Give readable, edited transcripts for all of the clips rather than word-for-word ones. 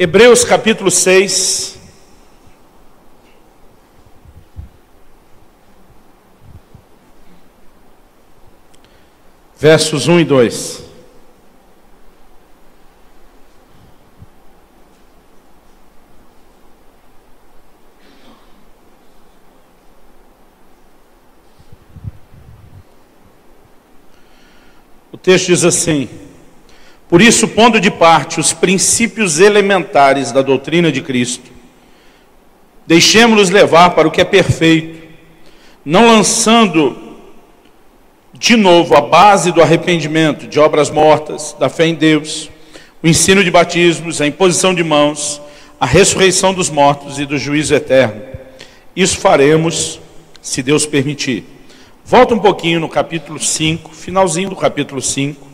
Hebreus capítulo 6, versos 1 e 2. O texto diz assim: por isso, pondo de parte os princípios elementares da doutrina de Cristo, deixemos-nos levar para o que é perfeito, não lançando de novo a base do arrependimento, de obras mortas, da fé em Deus, o ensino de batismos, a imposição de mãos, a ressurreição dos mortos e do juízo eterno. Isso faremos, se Deus permitir. Volta um pouquinho no capítulo 5, finalzinho do capítulo 5.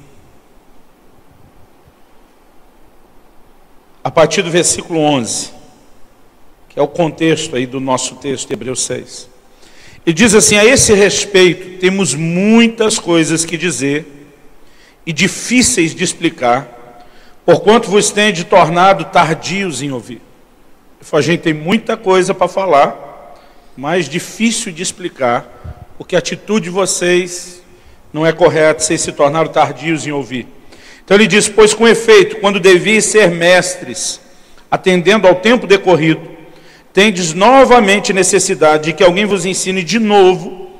A partir do versículo 11, que é o contexto aí do nosso texto de Hebreus 6. E diz assim: a esse respeito temos muitas coisas que dizer e difíceis de explicar, porquanto vos tendes tornado tardios em ouvir. A gente tem muita coisa para falar, mas difícil de explicar, porque a atitude de vocês não é correta, vocês se tornaram tardios em ouvir. Então ele diz: pois com efeito, quando devias ser mestres, atendendo ao tempo decorrido, tendes novamente necessidade de que alguém vos ensine de novo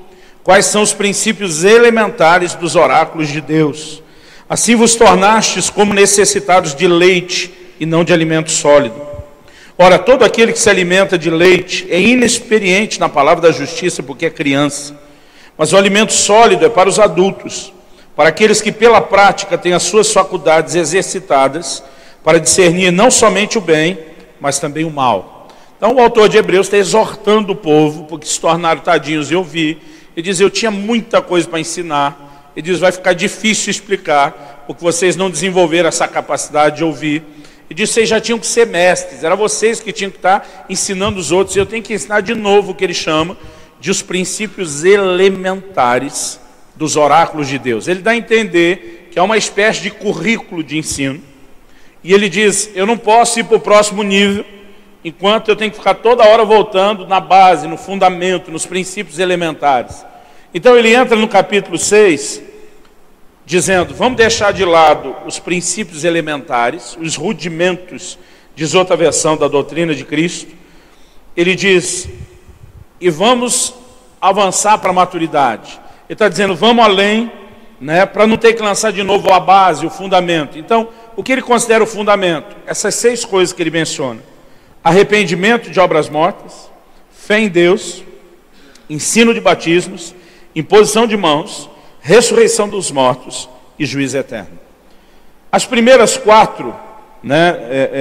quais são os princípios elementares dos oráculos de Deus. Assim vos tornastes como necessitados de leite e não de alimento sólido. Ora, todo aquele que se alimenta de leite é inexperiente na palavra da justiça, porque é criança. Mas o alimento sólido é para os adultos, para aqueles que pela prática têm as suas faculdades exercitadas para discernir não somente o bem, mas também o mal. Então o autor de Hebreus está exortando o povo, porque se tornaram tadinhos em ouvir. Ele diz: eu tinha muita coisa para ensinar. Ele diz: vai ficar difícil explicar, porque vocês não desenvolveram essa capacidade de ouvir. Ele diz: vocês já tinham que ser mestres, era vocês que tinham que estar ensinando os outros. Eu tenho que ensinar de novo o que ele chama de os princípios elementares dos oráculos de Deus. Ele dá a entender que é uma espécie de currículo de ensino. E ele diz: eu não posso ir para o próximo nível enquanto eu tenho que ficar toda hora voltando na base, no fundamento, nos princípios elementares. Então ele entra no capítulo 6, dizendo: vamos deixar de lado os princípios elementares, os rudimentos, diz outra versão da doutrina de Cristo. Ele diz: e vamos avançar para a maturidade. Ele está dizendo: vamos além, para não ter que lançar de novo a base, o fundamento. Então, o que ele considera o fundamento? Essas 6 coisas que ele menciona: arrependimento de obras mortas, fé em Deus, ensino de batismos, imposição de mãos, ressurreição dos mortos e juízo eterno. As primeiras 4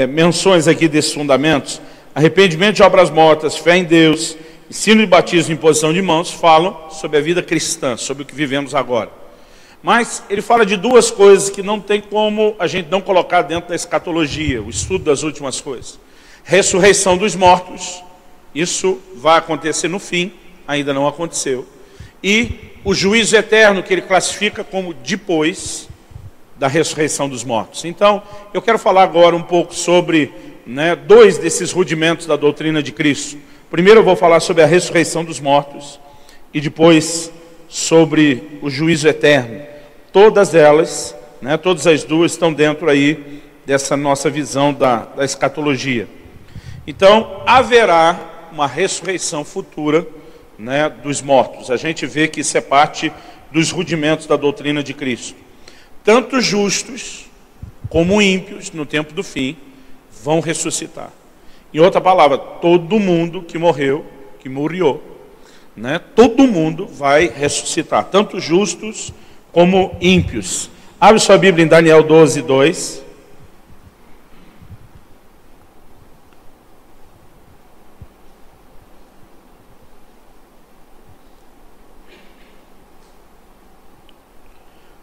menções aqui desses fundamentos, arrependimento de obras mortas, fé em Deus, ensino de batismo e imposição de mãos, falam sobre a vida cristã, sobre o que vivemos agora. Mas ele fala de 2 coisas que não tem como a gente não colocar dentro da escatologia, o estudo das últimas coisas. Ressurreição dos mortos, isso vai acontecer no fim, ainda não aconteceu. E o juízo eterno, que ele classifica como depois da ressurreição dos mortos. Então, eu quero falar agora um pouco sobre 2 desses rudimentos da doutrina de Cristo. Primeiro eu vou falar sobre a ressurreição dos mortos e depois sobre o juízo eterno. Todas elas, todas as 2 estão dentro aí dessa nossa visão da escatologia. Então, haverá uma ressurreição futura dos mortos. A gente vê que isso é parte dos rudimentos da doutrina de Cristo. Tanto justos como ímpios, no tempo do fim, vão ressuscitar. Em outra palavra, todo mundo que morreu, que morreu, todo mundo vai ressuscitar, tanto justos como ímpios. Abre sua Bíblia em Daniel 12, 2.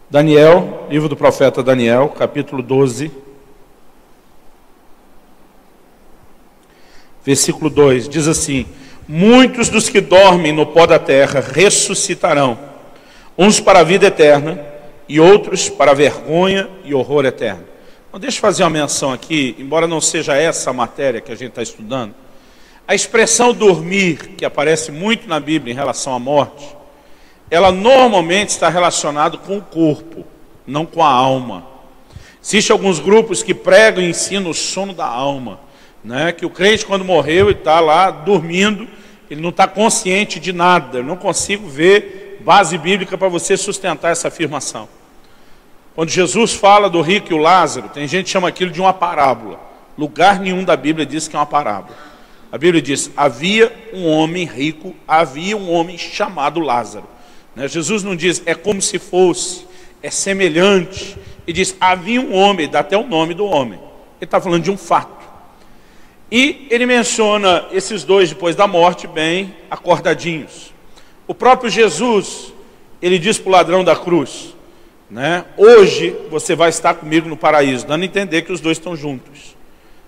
Daniel, livro do profeta Daniel, capítulo 12. Versículo 2, diz assim: muitos dos que dormem no pó da terra ressuscitarão, uns para a vida eterna e outros para a vergonha e horror eterno. Então, deixa eu fazer uma menção aqui, embora não seja essa a matéria que a gente está estudando. A expressão dormir, que aparece muito na Bíblia em relação à morte, ela normalmente está relacionada com o corpo, não com a alma. Existem alguns grupos que pregam e ensinam o sono da alma, né? Que o crente, quando morreu e está lá dormindo, ele não está consciente de nada. Eu não consigo ver base bíblica para você sustentar essa afirmação. Quando Jesus fala do rico e o Lázaro, tem gente que chama aquilo de uma parábola. Lugar nenhum da Bíblia diz que é uma parábola. A Bíblia diz, havia um homem rico, havia um homem chamado Lázaro. Né? Jesus não diz, é como se fosse, é semelhante. Ele diz, havia um homem, dá até o nome do homem. Ele está falando de um fato. E ele menciona esses dois depois da morte, bem acordadinhos. O próprio Jesus, ele diz para o ladrão da cruz, né? Hoje você vai estar comigo no paraíso, dando a entender que os dois estão juntos.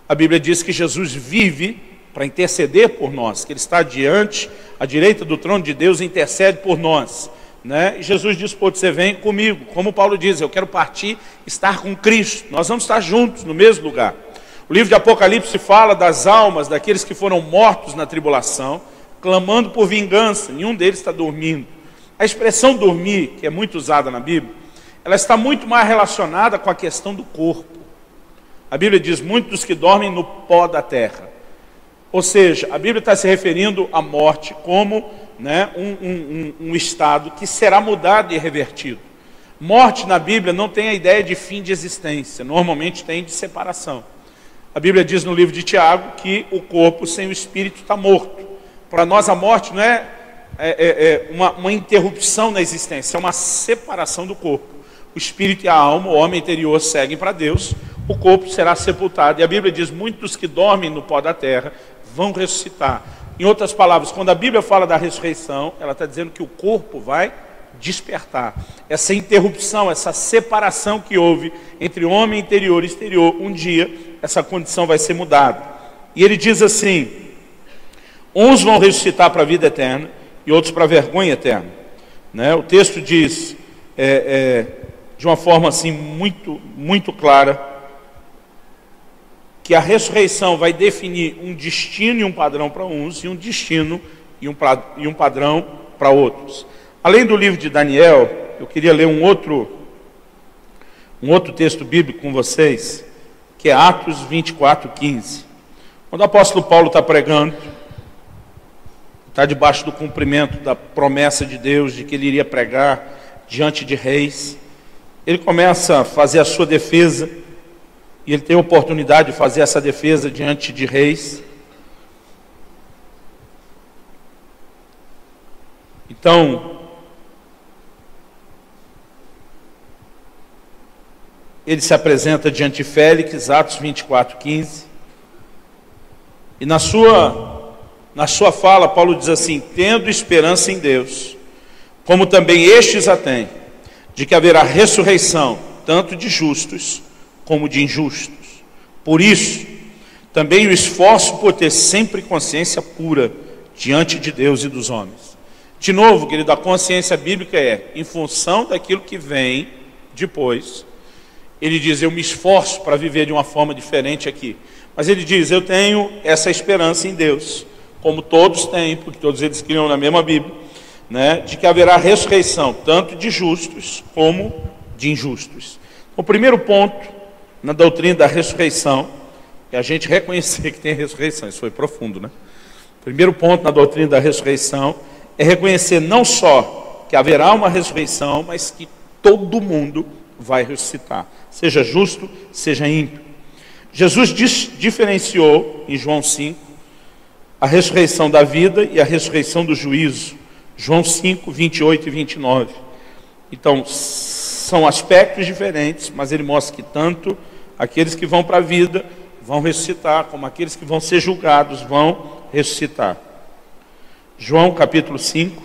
A Bíblia diz que Jesus vive para interceder por nós, que ele está diante, à direita do trono de Deus, e intercede por nós, né? E Jesus diz, pô, você vem comigo, como Paulo diz, eu quero partir, estar com Cristo, nós vamos estar juntos no mesmo lugar. O livro de Apocalipse fala das almas daqueles que foram mortos na tribulação, clamando por vingança, nenhum deles está dormindo. A expressão dormir, que é muito usada na Bíblia, ela está muito mais relacionada com a questão do corpo. A Bíblia diz, muitos dos que dormem no pó da terra. Ou seja, a Bíblia está se referindo à morte como, né, um estado que será mudado e revertido. Morte na Bíblia não tem a ideia de fim de existência, normalmente tem de separação. A Bíblia diz no livro de Tiago que o corpo sem o espírito está morto. Para nós a morte não é, uma interrupção na existência, é uma separação do corpo. O espírito e a alma, o homem interior, seguem para Deus, o corpo será sepultado. E a Bíblia diz, muitos que dormem no pó da terra vão ressuscitar. Em outras palavras, quando a Bíblia fala da ressurreição, ela está dizendo que o corpo vai despertar. Essa interrupção, essa separação que houve entre homem interior e exterior, um dia essa condição vai ser mudada. E ele diz assim, uns vão ressuscitar para a vida eterna e outros para a vergonha eterna. Né? O texto diz, de uma forma assim muito clara, que a ressurreição vai definir um destino e um padrão para uns, e um destino e um padrão para outros. Além do livro de Daniel, eu queria ler um outro texto bíblico com vocês, que é Atos 24:15. Quando o apóstolo Paulo está pregando, está debaixo do cumprimento da promessa de Deus, de que ele iria pregar diante de reis, ele começa a fazer a sua defesa, e ele tem a oportunidade de fazer essa defesa diante de reis. Então, ele se apresenta diante de Félix, Atos 24:15, e na sua fala, Paulo diz assim, tendo esperança em Deus, como também estes a têm, de que haverá ressurreição, tanto de justos como de injustos. Por isso, também o esforço por ter sempre consciência pura diante de Deus e dos homens. De novo, querido, a consciência bíblica é, em função daquilo que vem depois, ele diz, eu me esforço para viver de uma forma diferente aqui. Mas ele diz, eu tenho essa esperança em Deus, como todos têm, porque todos eles criam na mesma Bíblia, né, de que haverá ressurreição, tanto de justos como de injustos. O primeiro ponto na doutrina da ressurreição é a gente reconhecer que tem ressurreição. Isso foi profundo, né? O primeiro ponto na doutrina da ressurreição é reconhecer não só que haverá uma ressurreição, mas que todo mundo vai ressuscitar, seja justo, seja ímpio. Jesus diferenciou em João 5 a ressurreição da vida e a ressurreição do juízo. João 5, 28 e 29. Então, são aspectos diferentes, mas ele mostra que tanto aqueles que vão para a vida vão ressuscitar, como aqueles que vão ser julgados vão ressuscitar. João capítulo 5,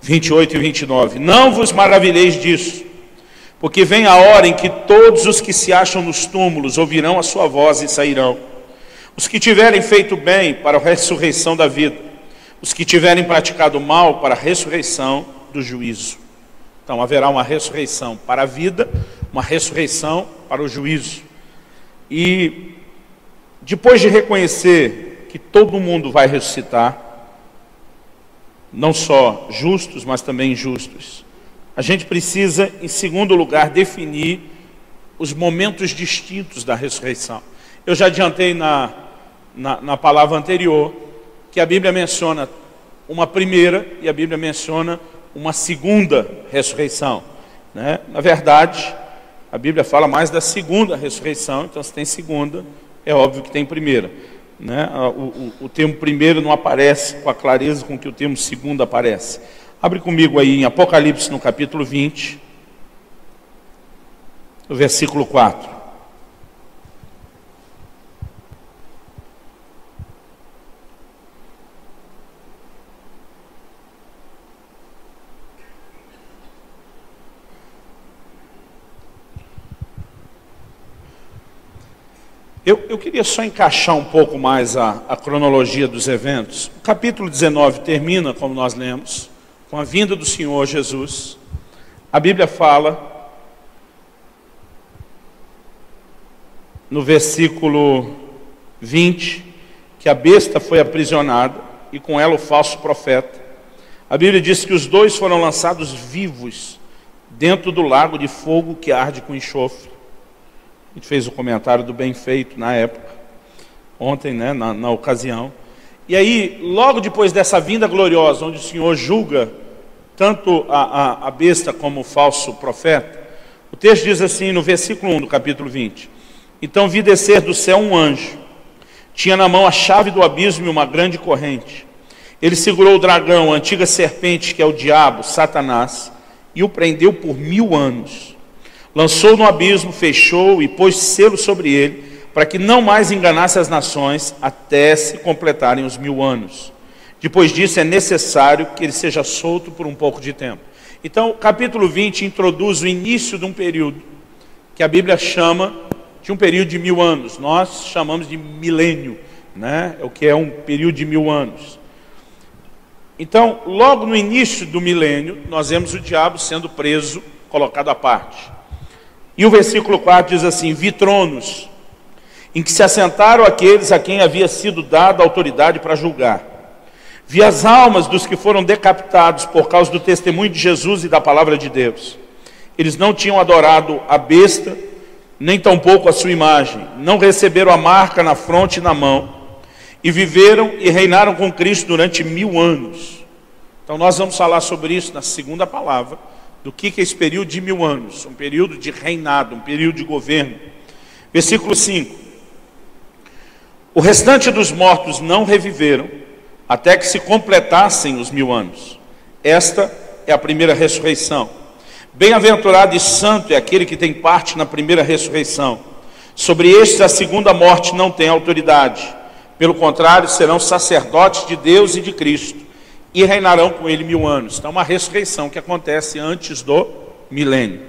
(28 e 29). Não vos maravilheis disso, porque vem a hora em que todos os que se acham nos túmulos ouvirão a sua voz e sairão. Os que tiverem feito bem, para a ressurreição da vida. Os que tiverem praticado mal, para a ressurreição do juízo. Então haverá uma ressurreição para a vida, uma ressurreição para o juízo. E depois de reconhecer que todo mundo vai ressuscitar, não só justos, mas também injustos, a gente precisa, em segundo lugar, definir os momentos distintos da ressurreição. Eu já adiantei na palavra anterior que a Bíblia menciona uma primeira e a Bíblia menciona uma segunda ressurreição, né? Na verdade, a Bíblia fala mais da segunda ressurreição, então se tem segunda, é óbvio que tem primeira, né? O termo primeiro não aparece com a clareza com que o termo segundo aparece. Abre comigo aí em Apocalipse, no capítulo 20, no versículo 4. Eu queria só encaixar um pouco mais a cronologia dos eventos. O capítulo 19 termina, como nós lemos, com a vinda do Senhor Jesus. A Bíblia fala, no versículo 20, que a besta foi aprisionada e com ela o falso profeta. A Bíblia diz que os dois foram lançados vivos dentro do lago de fogo que arde com enxofre. A gente fez o comentário do bem feito na época, ontem, né, na ocasião. E aí, logo depois dessa vinda gloriosa, onde o Senhor julga tanto a besta como o falso profeta, o texto diz assim, no versículo 1 do capítulo 20. Então vi descer do céu um anjo, tinha na mão a chave do abismo e uma grande corrente. Ele segurou o dragão, a antiga serpente, que é o diabo, Satanás, e o prendeu por 1000 anos. Lançou no abismo, fechou e pôs selo sobre ele, para que não mais enganasse as nações, até se completarem os 1000 anos. Depois disso é necessário que ele seja solto por um pouco de tempo. Então, o capítulo 20 introduz o início de um período, que a Bíblia chama de um período de 1000 anos. Nós chamamos de milênio, né? É o que é um período de 1000 anos. Então, logo no início do milênio, nós vemos o diabo sendo preso, colocado à parte. E o versículo 4 diz assim, vi tronos, em que se assentaram aqueles a quem havia sido dada autoridade para julgar. Vi as almas dos que foram decapitados por causa do testemunho de Jesus e da palavra de Deus. Eles não tinham adorado a besta, nem tampouco a sua imagem. Não receberam a marca na fronte e na mão. E viveram e reinaram com Cristo durante 1000 anos. Então nós vamos falar sobre isso na segunda palavra, do que é esse período de 1000 anos, um período de reinado, um período de governo. Versículo 5. O restante dos mortos não reviveram, até que se completassem os 1000 anos. Esta é a primeira ressurreição. Bem-aventurado e santo é aquele que tem parte na primeira ressurreição. Sobre estes a segunda morte não tem autoridade. Pelo contrário, serão sacerdotes de Deus e de Cristo, e reinarão com ele 1000 anos. Então, uma ressurreição que acontece antes do milênio.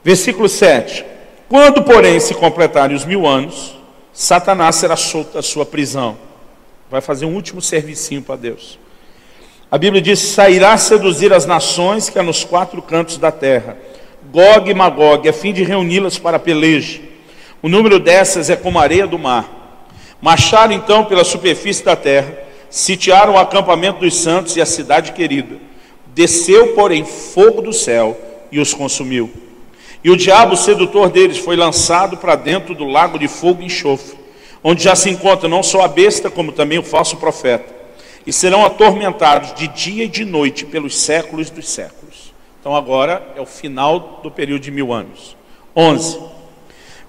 Versículo 7. Quando, porém, se completarem os 1000 anos, Satanás será solto da sua prisão. Vai fazer um último servicinho para Deus. A Bíblia diz, sairá seduzir as nações que há nos 4 cantos da terra, Gog e Magog, a fim de reuni-las para a peleja. O número dessas é como a areia do mar. Marcharam então pela superfície da terra, sitiaram o acampamento dos santos e a cidade querida. Desceu, porém, fogo do céu e os consumiu. E o diabo, sedutor deles, foi lançado para dentro do lago de fogo e enxofre, onde já se encontra não só a besta, como também o falso profeta. E serão atormentados de dia e de noite pelos séculos dos séculos. Então agora é o final do período de 1000 anos. 11.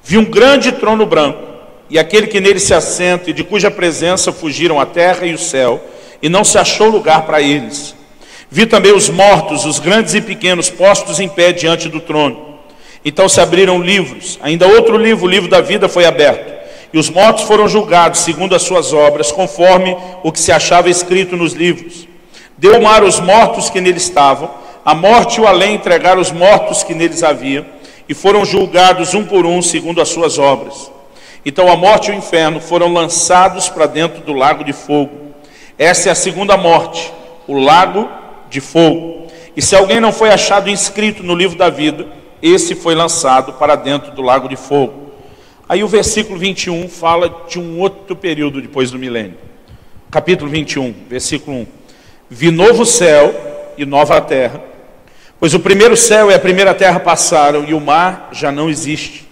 Vi um grande trono branco, e aquele que nele se assenta, e de cuja presença fugiram a terra e o céu, e não se achou lugar para eles. Vi também os mortos, os grandes e pequenos, postos em pé diante do trono. Então se abriram livros, ainda outro livro, o livro da vida, foi aberto. E os mortos foram julgados segundo as suas obras, conforme o que se achava escrito nos livros. Deu o mar os mortos que nele estavam, a morte e o além entregaram os mortos que neles havia, e foram julgados um por um segundo as suas obras. Então a morte e o inferno foram lançados para dentro do lago de fogo. Essa é a segunda morte, o lago de fogo. E se alguém não foi achado inscrito no livro da vida, esse foi lançado para dentro do lago de fogo. Aí o versículo 21 fala de um outro período depois do milênio. Capítulo 21, versículo 1. Vi novo céu e nova terra, pois o primeiro céu e a primeira terra passaram e o mar já não existe.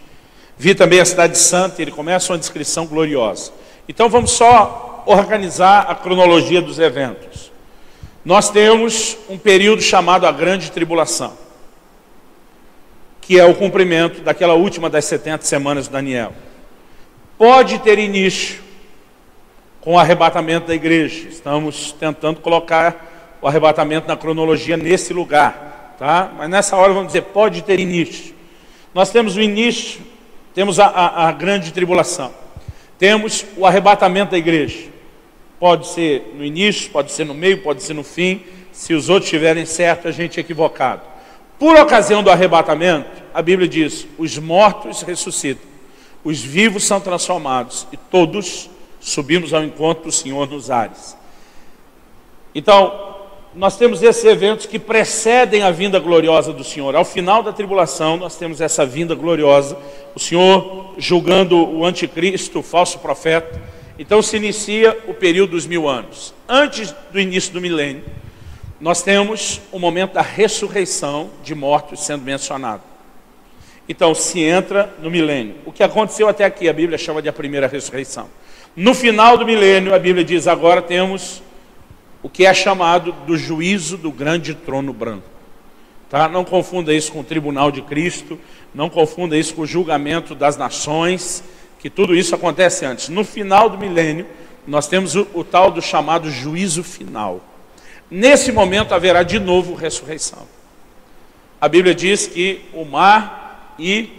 Vi também a cidade santa, e ele começa uma descrição gloriosa. Então vamos só organizar a cronologia dos eventos. Nós temos um período chamado a Grande Tribulação, que é o cumprimento daquela última das 70 semanas de Daniel. Pode ter início com o arrebatamento da igreja. Estamos tentando colocar o arrebatamento na cronologia nesse lugar, tá? Mas nessa hora vamos dizer, pode ter início. Nós temos o início, temos a grande tribulação. Temos o arrebatamento da igreja. Pode ser no início, pode ser no meio, pode ser no fim. Se os outros estiverem certos, a gente é equivocado. Por ocasião do arrebatamento, a Bíblia diz, os mortos ressuscitam, os vivos são transformados e todos subimos ao encontro do Senhor nos ares. Então, nós temos esses eventos que precedem a vinda gloriosa do Senhor. Ao final da tribulação, nós temos essa vinda gloriosa, o Senhor julgando o anticristo, o falso profeta. Então se inicia o período dos 1000 anos. Antes do início do milênio, nós temos o momento da ressurreição de mortos sendo mencionado. Então se entra no milênio. O que aconteceu até aqui, a Bíblia chama de a primeira ressurreição. No final do milênio, a Bíblia diz, agora temos o que é chamado do juízo do grande trono branco. Tá? Não confunda isso com o tribunal de Cristo, não confunda isso com o julgamento das nações, que tudo isso acontece antes. No final do milênio, nós temos o tal do chamado juízo final. Nesse momento haverá de novo ressurreição. A Bíblia diz que o mar e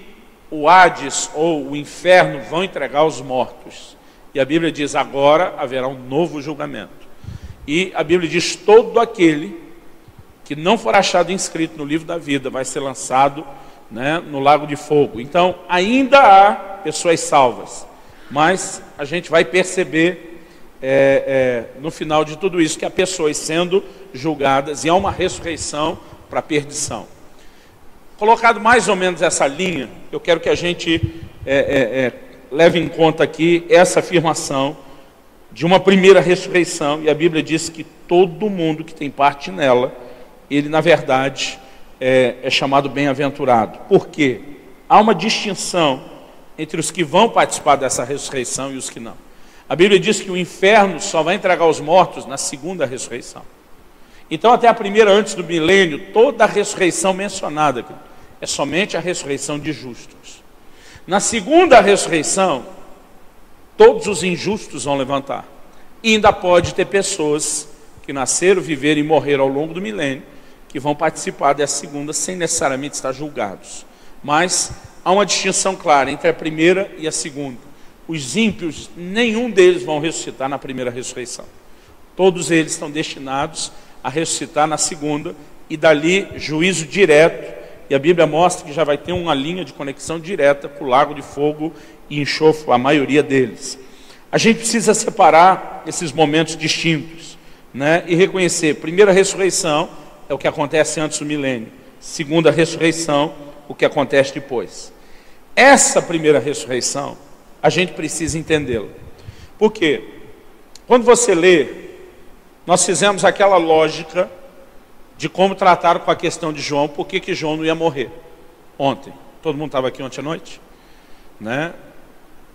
o Hades, ou o inferno, vão entregar os mortos. E a Bíblia diz, agora haverá um novo julgamento. E a Bíblia diz, todo aquele que não for achado inscrito no livro da vida vai ser lançado, né, no lago de fogo. Então, ainda há pessoas salvas, mas a gente vai perceber no final de tudo isso que há pessoas sendo julgadas e há uma ressurreição para a perdição. Colocado mais ou menos essa linha, eu quero que a gente leve em conta aqui essa afirmação de uma primeira ressurreição, e a Bíblia diz que todo mundo que tem parte nela, ele na verdade é chamado bem-aventurado. Por quê? Há uma distinção entre os que vão participar dessa ressurreição e os que não. A Bíblia diz que o inferno só vai entregar os mortos na segunda ressurreição. Então até a primeira, antes do milênio, toda a ressurreição mencionada é somente a ressurreição de justos. Na segunda ressurreição, todos os injustos vão levantar. E ainda pode ter pessoas que nasceram, viveram e morreram ao longo do milênio, que vão participar dessa segunda sem necessariamente estar julgados. Mas há uma distinção clara entre a primeira e a segunda. Os ímpios, nenhum deles vão ressuscitar na primeira ressurreição. Todos eles estão destinados a ressuscitar na segunda, e dali juízo direto. E a Bíblia mostra que já vai ter uma linha de conexão direta com o lago de fogo e enxofre, a maioria deles. A gente precisa separar esses momentos distintos, né? E reconhecer, primeira ressurreição é o que acontece antes do milênio, segunda ressurreição, o que acontece depois. Essa primeira ressurreição, a gente precisa entendê-la. Por quê? Quando você lê, nós fizemos aquela lógica de como trataram com a questão de João, por que João não ia morrer ontem. Todo mundo estava aqui ontem à noite, né?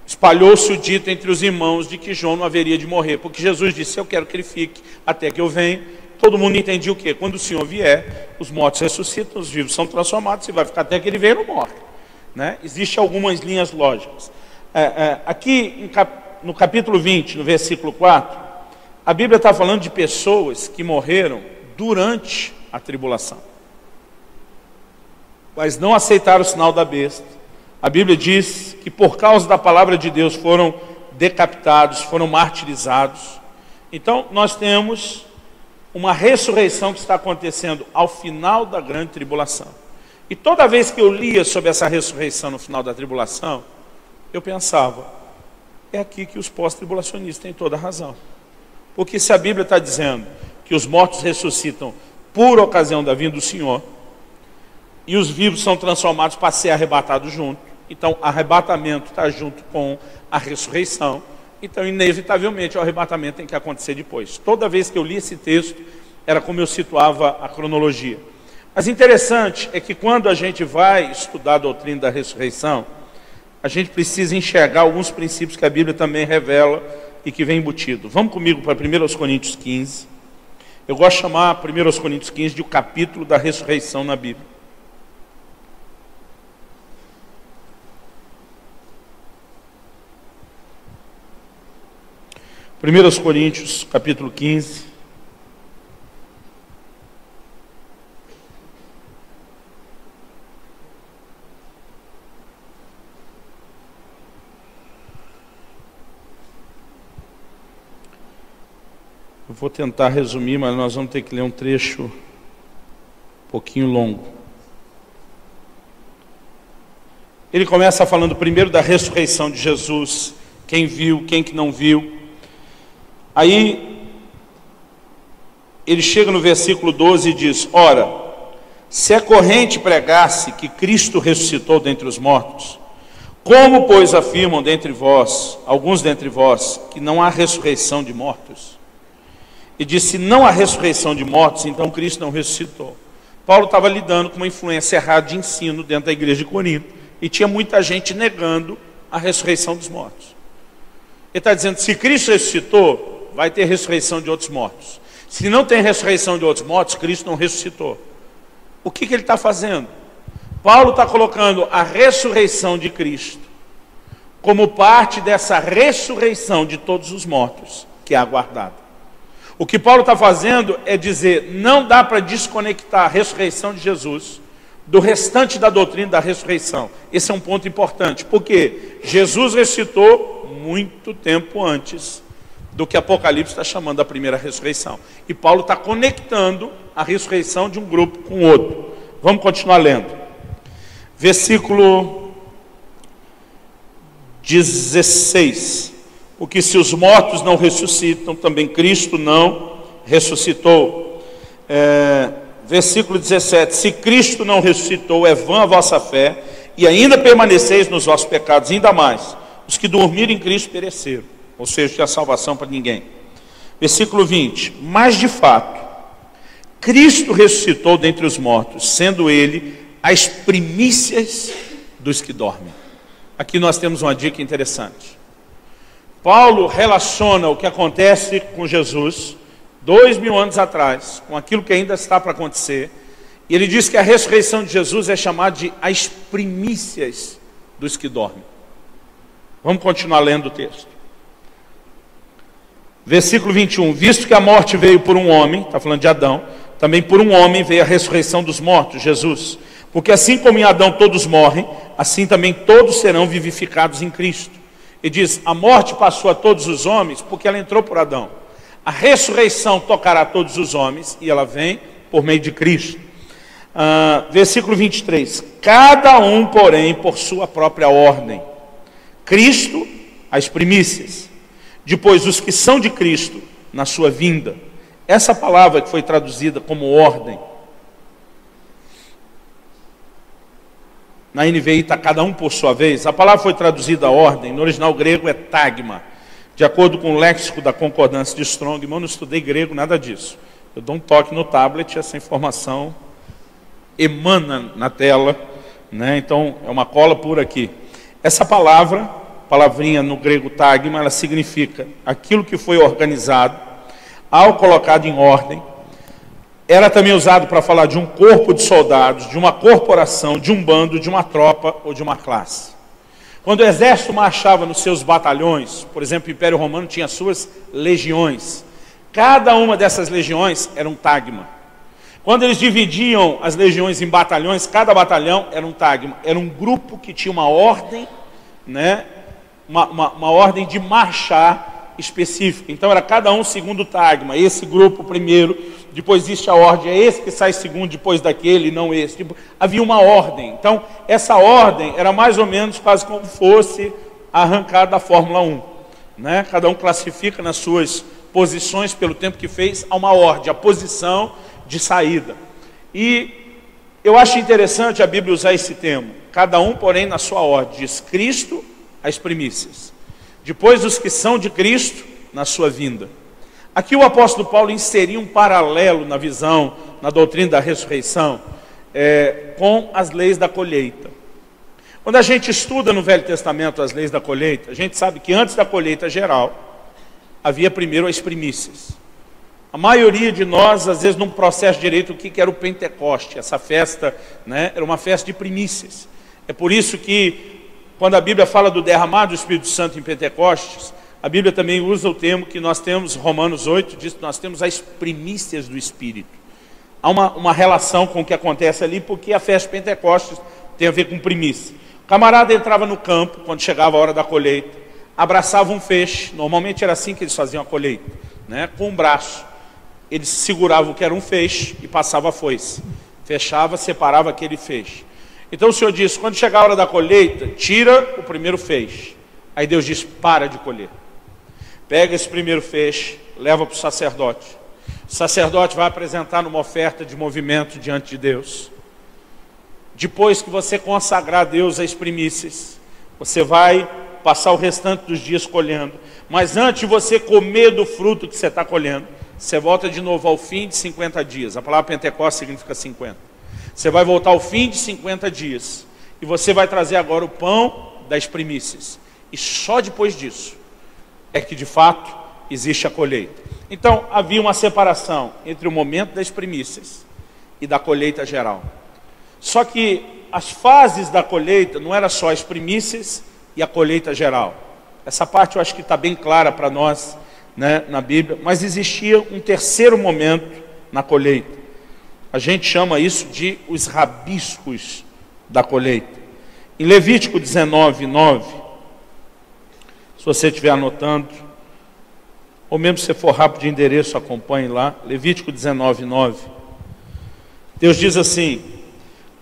Espalhou-se o dito entre os irmãos de que João não haveria de morrer, porque Jesus disse, eu quero que ele fique até que eu venha. Todo mundo entendia o quê? Quando o Senhor vier, os mortos ressuscitam, os vivos são transformados, e vai ficar até que ele venha, não morre, né? Existem algumas linhas lógicas. Aqui no capítulo 20, no versículo 4, a Bíblia está falando de pessoas que morreram durante a tribulação, mas não aceitaram o sinal da besta. A Bíblia diz que por causa da palavra de Deus foram decapitados, foram martirizados. Então nós temos uma ressurreição que está acontecendo ao final da grande tribulação. E toda vez que eu lia sobre essa ressurreição no final da tribulação, eu pensava, é aqui que os pós-tribulacionistas têm toda a razão. Porque se a Bíblia está dizendo que os mortos ressuscitam por ocasião da vinda do Senhor, e os vivos são transformados para ser arrebatados junto. Então, arrebatamento está junto com a ressurreição. Então, inevitavelmente, o arrebatamento tem que acontecer depois. Toda vez que eu li esse texto, era como eu situava a cronologia. Mas interessante é que quando a gente vai estudar a doutrina da ressurreição, a gente precisa enxergar alguns princípios que a Bíblia também revela e que vem embutido. Vamos comigo para 1 Coríntios 15. Eu gosto de chamar 1 Coríntios 15 de o capítulo da ressurreição na Bíblia. 1 Coríntios, capítulo 15. Eu vou tentar resumir, mas nós vamos ter que ler um trecho um pouquinho longo. Ele começa falando primeiro da ressurreição de Jesus, quem viu, quem que não viu. Aí, ele chega no versículo 12 e diz: ora, se é corrente pregar-se que Cristo ressuscitou dentre os mortos, como, pois, afirmam dentre vós, alguns dentre vós, que não há ressurreição de mortos? E diz: se não há ressurreição de mortos, então Cristo não ressuscitou. Paulo estava lidando com uma influência errada de ensino dentro da igreja de Corinto, e tinha muita gente negando a ressurreição dos mortos. Ele está dizendo: se Cristo ressuscitou, vai ter ressurreição de outros mortos. Se não tem ressurreição de outros mortos, Cristo não ressuscitou. O que ele está fazendo? Paulo está colocando a ressurreição de Cristo como parte dessa ressurreição de todos os mortos, que é aguardada. O que Paulo está fazendo é dizer: não dá para desconectar a ressurreição de Jesus do restante da doutrina da ressurreição. Esse é um ponto importante, porque Jesus ressuscitou muito tempo antes do que Apocalipse está chamando a primeira ressurreição. E Paulo está conectando a ressurreição de um grupo com o outro. Vamos continuar lendo. Versículo 16. Porque se os mortos não ressuscitam, também Cristo não ressuscitou. Versículo 17. Se Cristo não ressuscitou, é vã a vossa fé, e ainda permaneceis nos vossos pecados. Ainda mais, os que dormiram em Cristo pereceram. Ou seja, não há salvação para ninguém. Versículo 20. Mas de fato, Cristo ressuscitou dentre os mortos, sendo Ele as primícias dos que dormem. Aqui nós temos uma dica interessante. Paulo relaciona o que acontece com Jesus 2000 anos atrás, com aquilo que ainda está para acontecer, e ele diz que a ressurreição de Jesus é chamada de as primícias dos que dormem. Vamos continuar lendo o texto. Versículo 21. Visto que a morte veio por um homem, está falando de Adão, também por um homem veio a ressurreição dos mortos, Jesus. Porque assim como em Adão todos morrem, assim também todos serão vivificados em Cristo. E diz: a morte passou a todos os homens porque ela entrou por Adão. A ressurreição tocará a todos os homens e ela vem por meio de Cristo. Versículo 23. Cada um, porém, por sua própria ordem. Cristo, as primícias. Depois, os que são de Cristo, na sua vinda. Essa palavra que foi traduzida como ordem, na NVI está cada um por sua vez. A palavra foi traduzida a ordem, no original grego é tagma. De acordo com o léxico da concordância de Strong, eu não estudei grego, nada disso. Eu dou um toque no tablet e essa informação emana na tela, né? Então é uma cola por aqui. Essa palavrinha no grego tagma, ela significa aquilo que foi organizado, ao colocado em ordem. Era também usado para falar de um corpo de soldados, de uma corporação, de um bando, de uma tropa ou de uma classe. Quando o exército marchava nos seus batalhões, por exemplo, o Império Romano tinha suas legiões. Cada uma dessas legiões era um tagma. Quando eles dividiam as legiões em batalhões, cada batalhão era um tagma. Era um grupo que tinha uma ordem, né? Uma ordem de marchar específica. Então era cada um segundo o tagma. Esse grupo primeiro, depois existe a ordem, é esse que sai segundo depois daquele, não esse. Tipo, havia uma ordem. Então essa ordem era mais ou menos quase como fosse arrancada da Fórmula 1. Né? Cada um classifica nas suas posições pelo tempo que fez a uma ordem. A posição de saída. E eu acho interessante a Bíblia usar esse termo, cada um, porém, na sua ordem. Diz Cristo, as primícias. Depois os que são de Cristo, na sua vinda. Aqui o apóstolo Paulo inseriu um paralelo na visão, na doutrina da ressurreição, com as leis da colheita. Quando a gente estuda no Velho Testamento as leis da colheita, a gente sabe que antes da colheita geral, havia primeiro as primícias. A maioria de nós, às vezes, não processa direito o que era o Pentecoste. Essa festa, né, era uma festa de primícias. É por isso que, quando a Bíblia fala do derramar do Espírito Santo em Pentecostes, a Bíblia também usa o termo que nós temos, Romanos 8, diz que nós temos as primícias do Espírito. Há uma relação com o que acontece ali, porque a festa de Pentecostes tem a ver com primícia. O camarada entrava no campo, quando chegava a hora da colheita, abraçava um feixe, normalmente era assim que eles faziam a colheita, né, com um braço. Eles seguravam o que era um feixe e passava a foice. Fechava, separava aquele feixe. Então o Senhor disse, quando chegar a hora da colheita, tira o primeiro feixe. Aí Deus diz, para de colher. Pega esse primeiro feixe, leva para o sacerdote. O sacerdote vai apresentar numa oferta de movimento diante de Deus. Depois que você consagrar a Deus as primícias, você vai passar o restante dos dias colhendo. Mas antes de você comer do fruto que você está colhendo, você volta de novo ao fim de 50 dias. A palavra Pentecostes significa 50. Você vai voltar ao fim de 50 dias. E você vai trazer agora o pão das primícias. E só depois disso é que de fato existe a colheita. Então havia uma separação entre o momento das primícias e da colheita geral. Só que as fases da colheita não eram só as primícias e a colheita geral. Essa parte eu acho que está bem clara para nós, né, na Bíblia. Mas existia um terceiro momento na colheita. A gente chama isso de os rabiscos da colheita. Em Levítico 19, 9, se você estiver anotando, ou mesmo se você for rápido de endereço, acompanhe lá. Levítico 19, 9. Deus diz assim: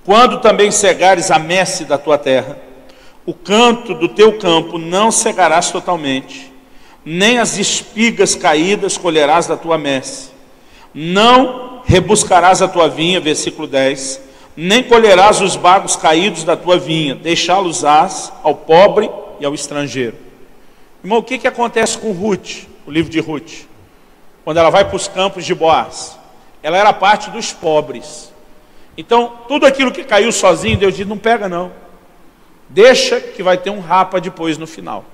quando também cegares a messe da tua terra, o canto do teu campo não cegarás totalmente, nem as espigas caídas colherás da tua messe. Não rebuscarás a tua vinha, versículo 10, nem colherás os bagos caídos da tua vinha, deixá-los-ás ao pobre e ao estrangeiro. Irmão, o que acontece com Ruth, o livro de Ruth? Quando ela vai para os campos de Boaz, ela era parte dos pobres. Então, tudo aquilo que caiu sozinho, Deus diz, não pega não. Deixa que vai ter um rapa depois no final.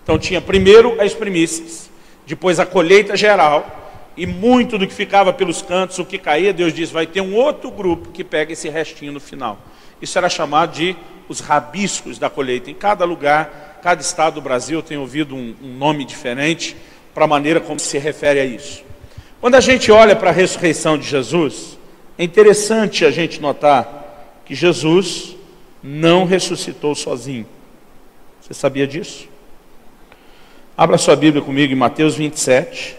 Então tinha primeiro as primícias, depois a colheita geral, e muito do que ficava pelos cantos, o que caía, Deus diz, vai ter um outro grupo que pega esse restinho no final. Isso era chamado de os rabiscos da colheita. Em cada lugar, cada estado do Brasil tem ouvido um nome diferente para a maneira como se refere a isso. Quando a gente olha para a ressurreição de Jesus, é interessante a gente notar que Jesus não ressuscitou sozinho. Você sabia disso? Abra sua Bíblia comigo em Mateus 27,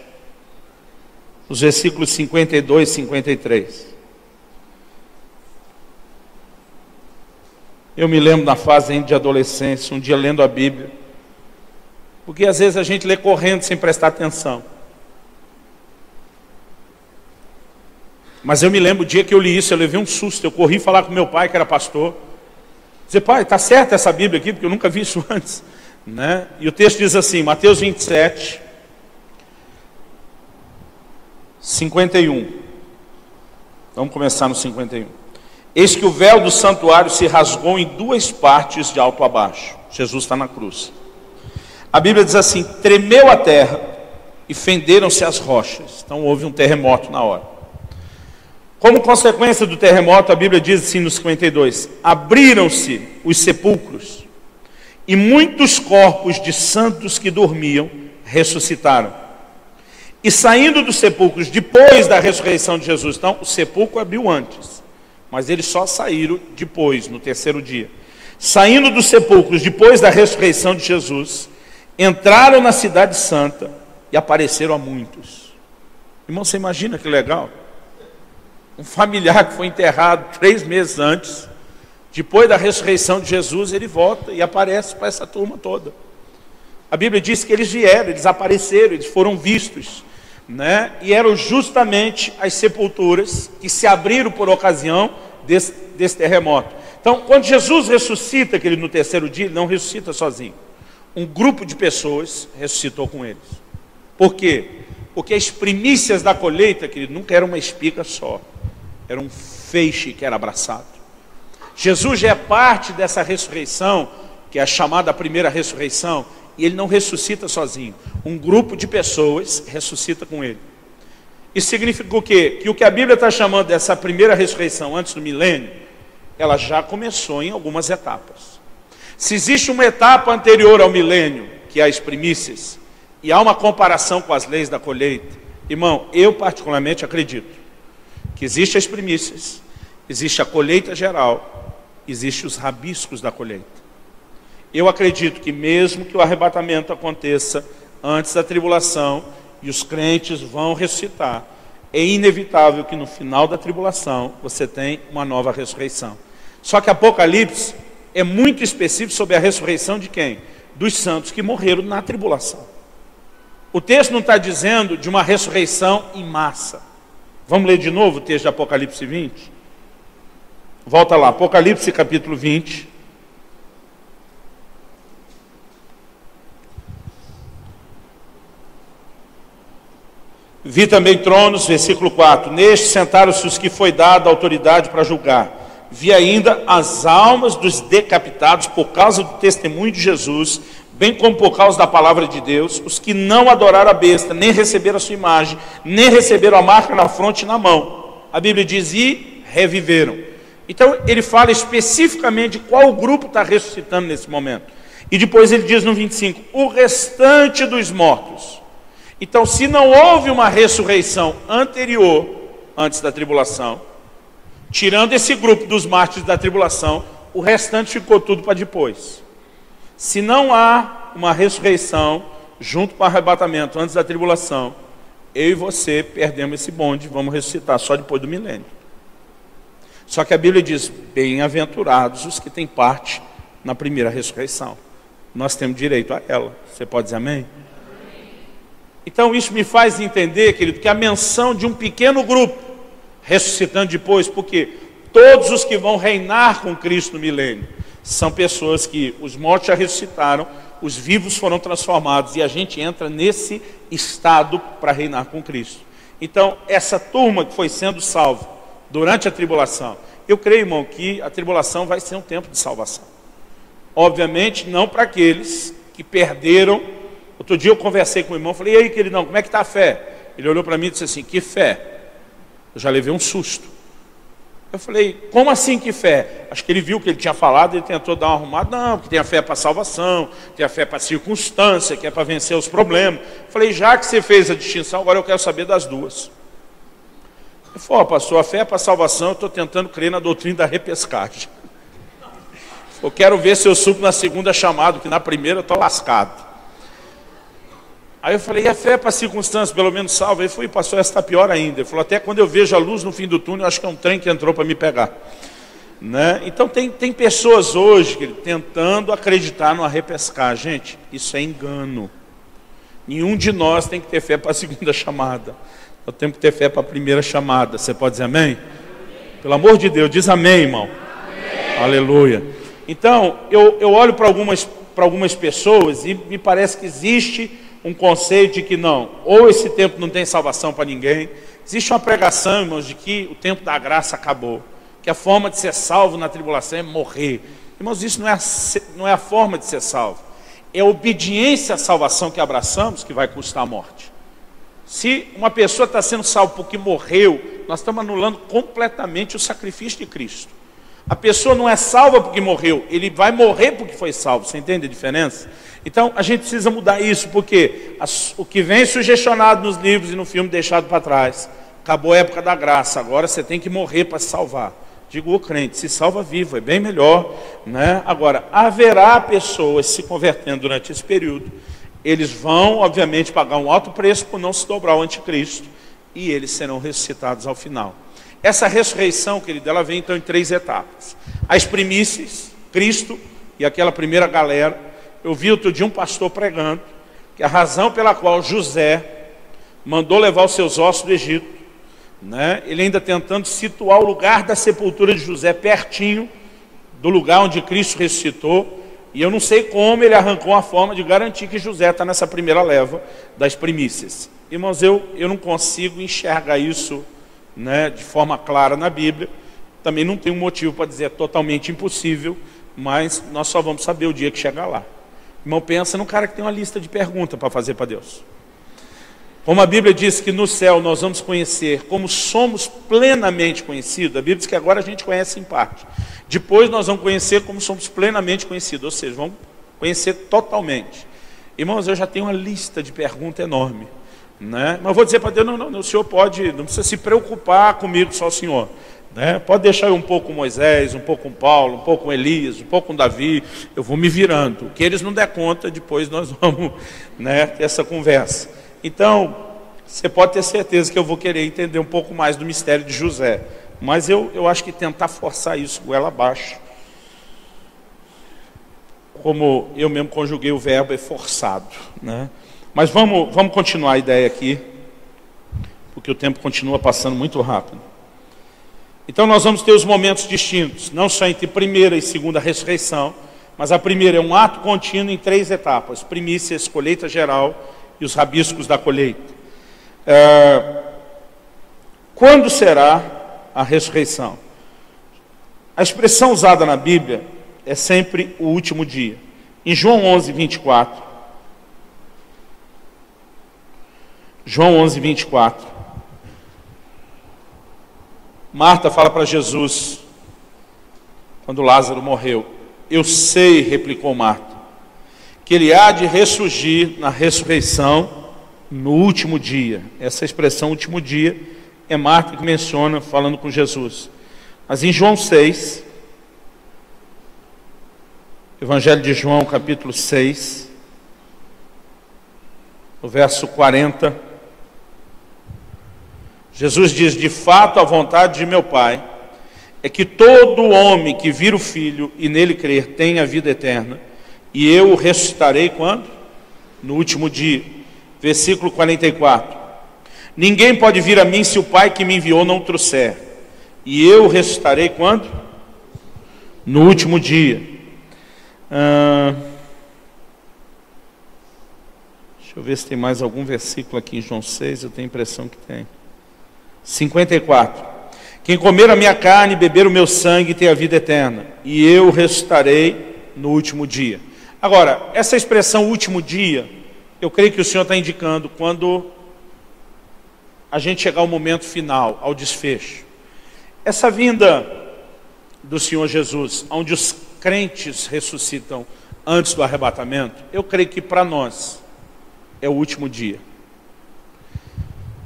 os versículos 52 e 53. Eu me lembro na fase ainda de adolescência, um dia lendo a Bíblia, porque às vezes a gente lê correndo sem prestar atenção. Mas eu me lembro o dia que eu li isso, eu levei um susto, eu corri falar com meu pai, que era pastor. Dizer, pai, está certa essa Bíblia aqui, porque eu nunca vi isso antes, né? E o texto diz assim, Mateus 27, 51. Vamos começar no 51. Eis que o véu do santuário se rasgou em duas partes de alto a baixo. Jesus está na cruz. A Bíblia diz assim, tremeu a terra e fenderam-se as rochas. Então houve um terremoto na hora. Como consequência do terremoto, a Bíblia diz assim no 52, abriram-se os sepulcros e muitos corpos de santos que dormiam ressuscitaram. E saindo dos sepulcros, depois da ressurreição de Jesus, então o sepulcro abriu antes, mas eles só saíram depois, no terceiro dia. Saindo dos sepulcros, depois da ressurreição de Jesus, entraram na cidade santa e apareceram a muitos. Irmão, você imagina que legal? Um familiar que foi enterrado 3 meses antes, depois da ressurreição de Jesus, ele volta e aparece para essa turma toda. A Bíblia diz que eles vieram, eles apareceram, eles foram vistos. né? E eram justamente as sepulturas que se abriram por ocasião desse terremoto. Então, quando Jesus ressuscita, querido, no terceiro dia, ele não ressuscita sozinho. Um grupo de pessoas ressuscitou com eles. Por quê? Porque as primícias da colheita, querido, nunca era uma espiga só. Era um feixe que era abraçado. Jesus já é parte dessa ressurreição, que é a chamada primeira ressurreição, e ele não ressuscita sozinho. Um grupo de pessoas ressuscita com ele. Isso significa o quê? Que o que a Bíblia está chamando dessa primeira ressurreição antes do milênio, ela já começou em algumas etapas. Se existe uma etapa anterior ao milênio, que é as primícias, e há uma comparação com as leis da colheita, irmão, eu particularmente acredito que existem as primícias, existe a colheita geral, existe os rabiscos da colheita. Eu acredito que mesmo que o arrebatamento aconteça antes da tribulação e os crentes vão ressuscitar, é inevitável que no final da tribulação você tenha uma nova ressurreição. Só que Apocalipse é muito específico sobre a ressurreição de quem? Dos santos que morreram na tribulação. O texto não está dizendo de uma ressurreição em massa. Vamos ler de novo o texto de Apocalipse 20? Volta lá, Apocalipse capítulo 20. Vi também tronos, versículo 4. Neste sentaram-se os que foi dada a autoridade para julgar. Vi ainda as almas dos decapitados por causa do testemunho de Jesus, bem como por causa da palavra de Deus, os que não adoraram a besta, nem receberam a sua imagem, nem receberam a marca na fronte e na mão. A Bíblia diz, e reviveram. Então ele fala especificamente de qual grupo está ressuscitando nesse momento. E depois ele diz no 25, o restante dos mortos. Então, se não houve uma ressurreição anterior, antes da tribulação, tirando esse grupo dos mártires da tribulação, o restante ficou tudo para depois. Se não há uma ressurreição junto com o arrebatamento antes da tribulação, eu e você perdemos esse bonde, vamos ressuscitar só depois do milênio. Só que a Bíblia diz, bem-aventurados os que têm parte na primeira ressurreição. Nós temos direito a ela. Você pode dizer amém? Então isso me faz entender, querido, que a menção de um pequeno grupo ressuscitando depois, porque todos os que vão reinar com Cristo no milênio são pessoas que os mortos já ressuscitaram, os vivos foram transformados e a gente entra nesse estado para reinar com Cristo. Então essa turma que foi sendo salva durante a tribulação, eu creio, irmão, que a tribulação vai ser um tempo de salvação. Obviamente não para aqueles que perderam. Outro dia eu conversei com o irmão, falei, e aí, queridão, como é que está a fé? Ele olhou para mim e disse assim, que fé? Eu já levei um susto. Eu falei, como assim que fé? Acho que ele viu o que ele tinha falado, ele tentou dar uma arrumada. Não, que tem a fé para salvação, tem a fé para circunstância, que é para vencer os problemas. Eu falei, já que você fez a distinção, agora eu quero saber das duas. Ele falou, pastor, a fé é para salvação, eu estou tentando crer na doutrina da repescagem. Eu quero ver se eu subo na segunda chamada, que na primeira eu estou lascado. Aí eu falei, e a fé para circunstância, pelo menos salva? Ele falou, pastor, essa está pior ainda. Ele falou, até quando eu vejo a luz no fim do túnel, eu acho que é um trem que entrou para me pegar. Né? Então tem pessoas hoje tentando acreditar numa repescar. Gente, isso é engano. Nenhum de nós tem que ter fé para a segunda chamada. Nós temos que ter fé para a primeira chamada. Você pode dizer amém? Pelo amor de Deus, diz amém, irmão. Amém. Aleluia. Então, eu olho para algumas pessoas e me parece que existe um conceito de que não, ou esse tempo não tem salvação para ninguém. Existe uma pregação, irmãos, de que o tempo da graça acabou, que a forma de ser salvo na tribulação é morrer. Irmãos, isso não é a forma de ser salvo, é a obediência à salvação que abraçamos que vai custar a morte. Se uma pessoa está sendo salva porque morreu, nós estamos anulando completamente o sacrifício de Cristo. A pessoa não é salva porque morreu, ele vai morrer porque foi salvo. Você entende a diferença? Então a gente precisa mudar isso, porque o que vem sugestionado nos livros e no filme deixado para trás, acabou a época da graça, agora você tem que morrer para se salvar. Digo, o crente, se salva vivo, é bem melhor, né? Agora, haverá pessoas se convertendo durante esse período, eles vão obviamente pagar um alto preço por não se dobrar ao anticristo, e eles serão ressuscitados ao final. Essa ressurreição, querido, ela vem então em 3 etapas. As primícias, Cristo e aquela primeira galera. Eu vi outro dia um pastor pregando que a razão pela qual José mandou levar os seus ossos do Egito, né? Ele ainda tentando situar o lugar da sepultura de José pertinho do lugar onde Cristo ressuscitou. E eu não sei como ele arrancou uma forma de garantir que José está nessa primeira leva das primícias. Irmãos, eu não consigo enxergar isso, né, de forma clara na Bíblia. Também não tenho motivo para dizer totalmente impossível, mas nós só vamos saber o dia que chegar lá. Irmão, pensa num cara que tem uma lista de perguntas para fazer para Deus. Como a Bíblia diz que no céu nós vamos conhecer como somos plenamente conhecidos, a Bíblia diz que agora a gente conhece em parte. Depois nós vamos conhecer como somos plenamente conhecidos, ou seja, vamos conhecer totalmente. Irmãos, eu já tenho uma lista de perguntas enorme, né? Mas eu vou dizer para Deus, não, o senhor pode, não precisa se preocupar comigo, só o senhor. Né? Pode deixar eu um pouco com Moisés, um pouco com Paulo, um pouco com Elias, um pouco com Davi, eu vou me virando. O que eles não der conta, depois nós vamos, né, ter essa conversa. Então, você pode ter certeza que eu vou querer entender um pouco mais do mistério de José. Mas eu acho que tentar forçar isso goela abaixo, como eu mesmo conjuguei o verbo, é forçado, né? Mas vamos continuar a ideia aqui, porque o tempo continua passando muito rápido. Então nós vamos ter os momentos distintos, não só entre primeira e segunda ressurreição, mas a primeira é um ato contínuo em 3 etapas: primícias, colheita geral e os rabiscos da colheita. Quando será a ressurreição? A expressão usada na Bíblia é sempre o último dia. Em João 11, 24, João 11, 24, Marta fala para Jesus, quando Lázaro morreu: eu sei, replicou Marta, que ele há de ressurgir na ressurreição no último dia. Essa expressão último dia é Marta que menciona falando com Jesus. Mas em João 6, Evangelho de João, capítulo 6, no verso 40, Jesus diz: de fato a vontade de meu Pai é que todo homem que vir o Filho e nele crer tenha a vida eterna, e eu o ressuscitarei quando? No último dia. Versículo 44. Ninguém pode vir a mim se o Pai que me enviou não o trouxer, e eu o ressuscitarei quando? No último dia. Deixa eu ver se tem mais algum versículo aqui em João 6, eu tenho a impressão que tem. 54. Quem comer a minha carne e beber o meu sangue tem a vida eterna, e eu o ressuscitarei no último dia. Agora, essa expressão último dia, eu creio que o Senhor está indicando quando a gente chegar ao momento final, ao desfecho. Essa vinda do Senhor Jesus, onde os crentes ressuscitam antes do arrebatamento, eu creio que para nós é o último dia.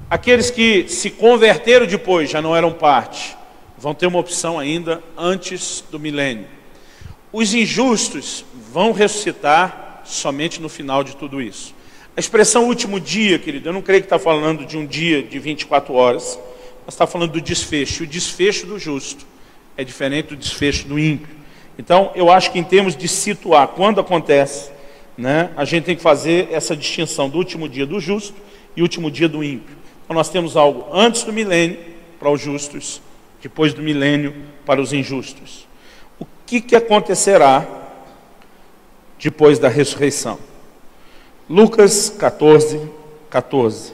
Aqueles que se converteram depois, já não eram parte, vão ter uma opção ainda antes do milênio. Os injustos vão ressuscitar somente no final de tudo isso. A expressão último dia, querido, eu não creio que está falando de um dia de 24 horas, mas está falando do desfecho. O desfecho do justo é diferente do desfecho do ímpio. Então, eu acho que em termos de situar quando acontece, né, a gente tem que fazer essa distinção do último dia do justo e último dia do ímpio. Então, nós temos algo antes do milênio para os justos, depois do milênio para os injustos. O que acontecerá depois da ressurreição? Lucas 14, 14.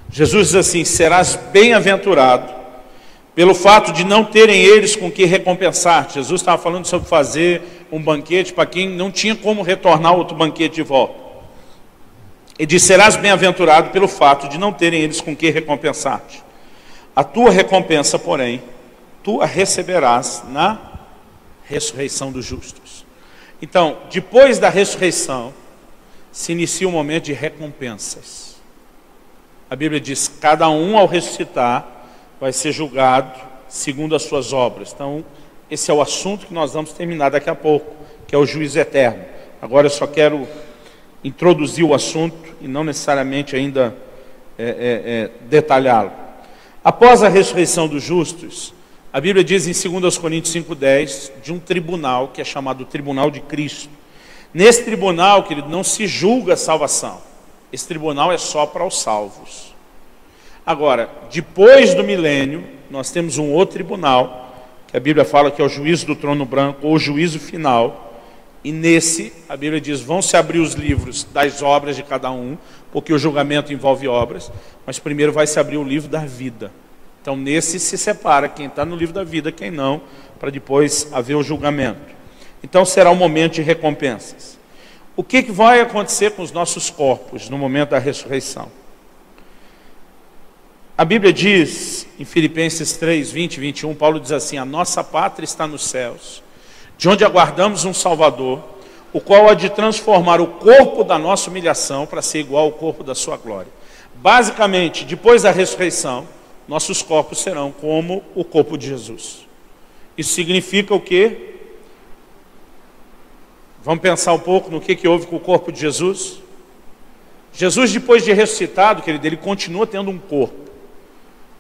Jesus diz assim: serás bem-aventurado pelo fato de não terem eles com que recompensar. Jesus estava falando sobre fazer um banquete para quem não tinha como retornar outro banquete de volta. E diz: serás bem-aventurado pelo fato de não terem eles com que recompensar-te. A tua recompensa, porém, tu a receberás na ressurreição dos justos. Então, depois da ressurreição, se inicia um momento de recompensas. A Bíblia diz: cada um ao ressuscitar vai ser julgado segundo as suas obras. Então, esse é o assunto que nós vamos terminar daqui a pouco, que é o juízo eterno. Agora eu só quero introduzir o assunto e não necessariamente ainda detalhá-lo. Após a ressurreição dos justos, A Bíblia diz em 2 Coríntios 5,10 de um tribunal que é chamado Tribunal de Cristo. Nesse tribunal, querido, não se julga a salvação. Esse tribunal é só para os salvos. Agora, depois do milênio, nós temos um outro tribunal, que a Bíblia fala que é o juízo do trono branco, ou o juízo final. E nesse, a Bíblia diz, vão se abrir os livros das obras de cada um, porque o julgamento envolve obras, mas primeiro vai se abrir o livro da vida. Então, nesse se separa quem está no livro da vida, quem não, para depois haver o julgamento. Então, será um momento de recompensas. O que vai acontecer com os nossos corpos no momento da ressurreição? A Bíblia diz, em Filipenses 3, 20 e 21, Paulo diz assim, a nossa pátria está nos céus, de onde aguardamos um Salvador, o qual há de transformar o corpo da nossa humilhação para ser igual ao corpo da sua glória. Basicamente, depois da ressurreição, nossos corpos serão como o corpo de Jesus. Isso significa o quê? Vamos pensar um pouco no que houve com o corpo de Jesus? Jesus, depois de ressuscitado, querido, ele continua tendo um corpo.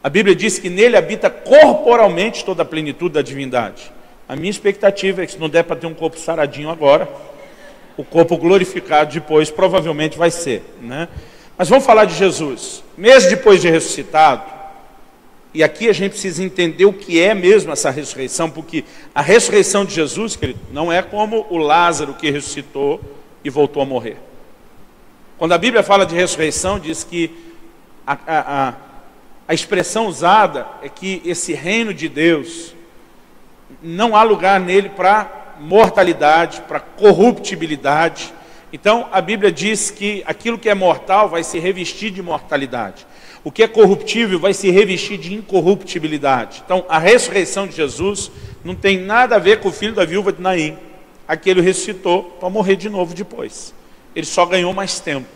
A Bíblia diz que nele habita corporalmente toda a plenitude da divindade. A minha expectativa é que se não der para ter um corpo saradinho agora, o corpo glorificado depois provavelmente vai ser, né? Mas vamos falar de Jesus. Mesmo depois de ressuscitado, e aqui a gente precisa entender o que é mesmo essa ressurreição, porque a ressurreição de Jesus, querido, não é como o Lázaro que ressuscitou e voltou a morrer. Quando a Bíblia fala de ressurreição, diz que a expressão usada é que esse reino de Deus, não há lugar nele para mortalidade, para corruptibilidade. Então a Bíblia diz que aquilo que é mortal vai se revestir de mortalidade. O que é corruptível vai se revestir de incorruptibilidade. Então, a ressurreição de Jesus não tem nada a ver com o filho da viúva de Naim. Aquele ressuscitou para morrer de novo depois. Ele só ganhou mais tempo,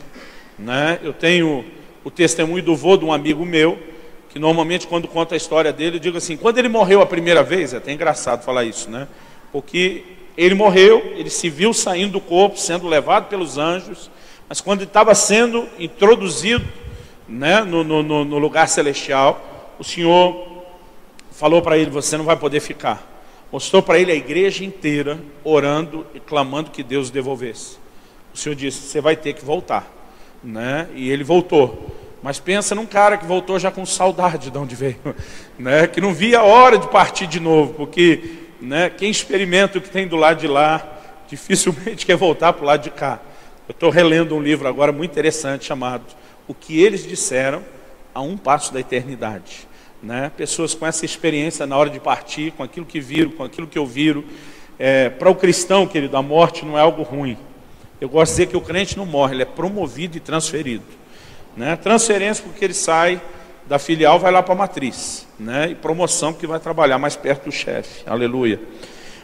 né? Eu tenho o testemunho do vô de um amigo meu, que normalmente quando conta a história dele, eu digo assim, quando ele morreu a primeira vez, é até engraçado falar isso, né? Porque ele morreu, ele se viu saindo do corpo, sendo levado pelos anjos, mas quando ele estava sendo introduzido, né, no lugar celestial, o Senhor falou para ele, você não vai poder ficar. Mostrou para ele a igreja inteira orando e clamando que Deus devolvesse. O Senhor disse, você vai ter que voltar, né? E ele voltou. Mas pensa num cara que voltou já com saudade de onde veio, né? Que não via a hora de partir de novo, porque, né, quem experimenta o que tem do lado de lá, dificilmente quer voltar para o lado de cá. Eu estou relendo um livro agora muito interessante chamado O que eles disseram a um passo da eternidade, né? Pessoas com essa experiência na hora de partir, com aquilo que viram, com aquilo que ouviram. Para o cristão, querido, a morte não é algo ruim. Eu gosto de dizer que o crente não morre, ele é promovido e transferido, né? Transferência porque ele sai da filial, vai lá para a matriz, né? E promoção porque vai trabalhar mais perto do chefe, aleluia.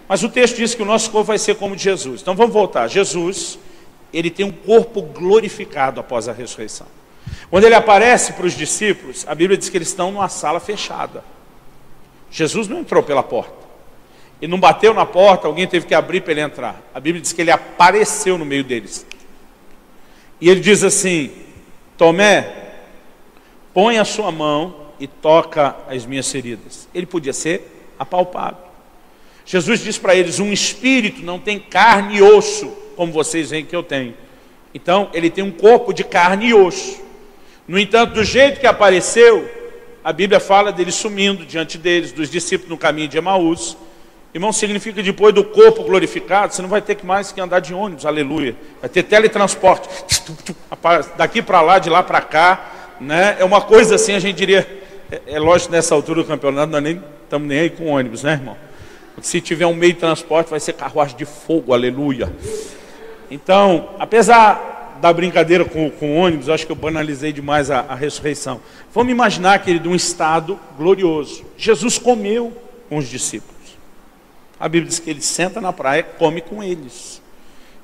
Mas o texto diz que o nosso corpo vai ser como de Jesus. Então vamos voltar. Jesus, ele tem um corpo glorificado após a ressurreição. Quando ele aparece para os discípulos, a Bíblia diz que eles estão numa sala fechada. Jesus não entrou pela porta. Ele não bateu na porta, alguém teve que abrir para ele entrar. A Bíblia diz que ele apareceu no meio deles. E ele diz assim, Tomé, põe a sua mão e toca as minhas feridas. Ele podia ser apalpado. Jesus diz para eles, um espírito não tem carne e osso, como vocês veem que eu tenho. Então, ele tem um corpo de carne e osso. No entanto, do jeito que apareceu, a Bíblia fala dele sumindo diante deles, dos discípulos no caminho de Emaús. Irmão, significa que depois do corpo glorificado, você não vai ter mais que andar de ônibus, aleluia. Vai ter teletransporte, daqui para lá, de lá para cá, né? É uma coisa assim, a gente diria, é lógico, nessa altura do campeonato, nós nem estamos nem aí com ônibus, né, irmão? Se tiver um meio de transporte, vai ser carruagem de fogo, aleluia. Então, apesar da brincadeira com o ônibus, eu acho que eu banalizei demais a ressurreição. Vamos imaginar, querido, um estado glorioso. Jesus comeu com os discípulos. A Bíblia diz que ele senta na praia, come com eles.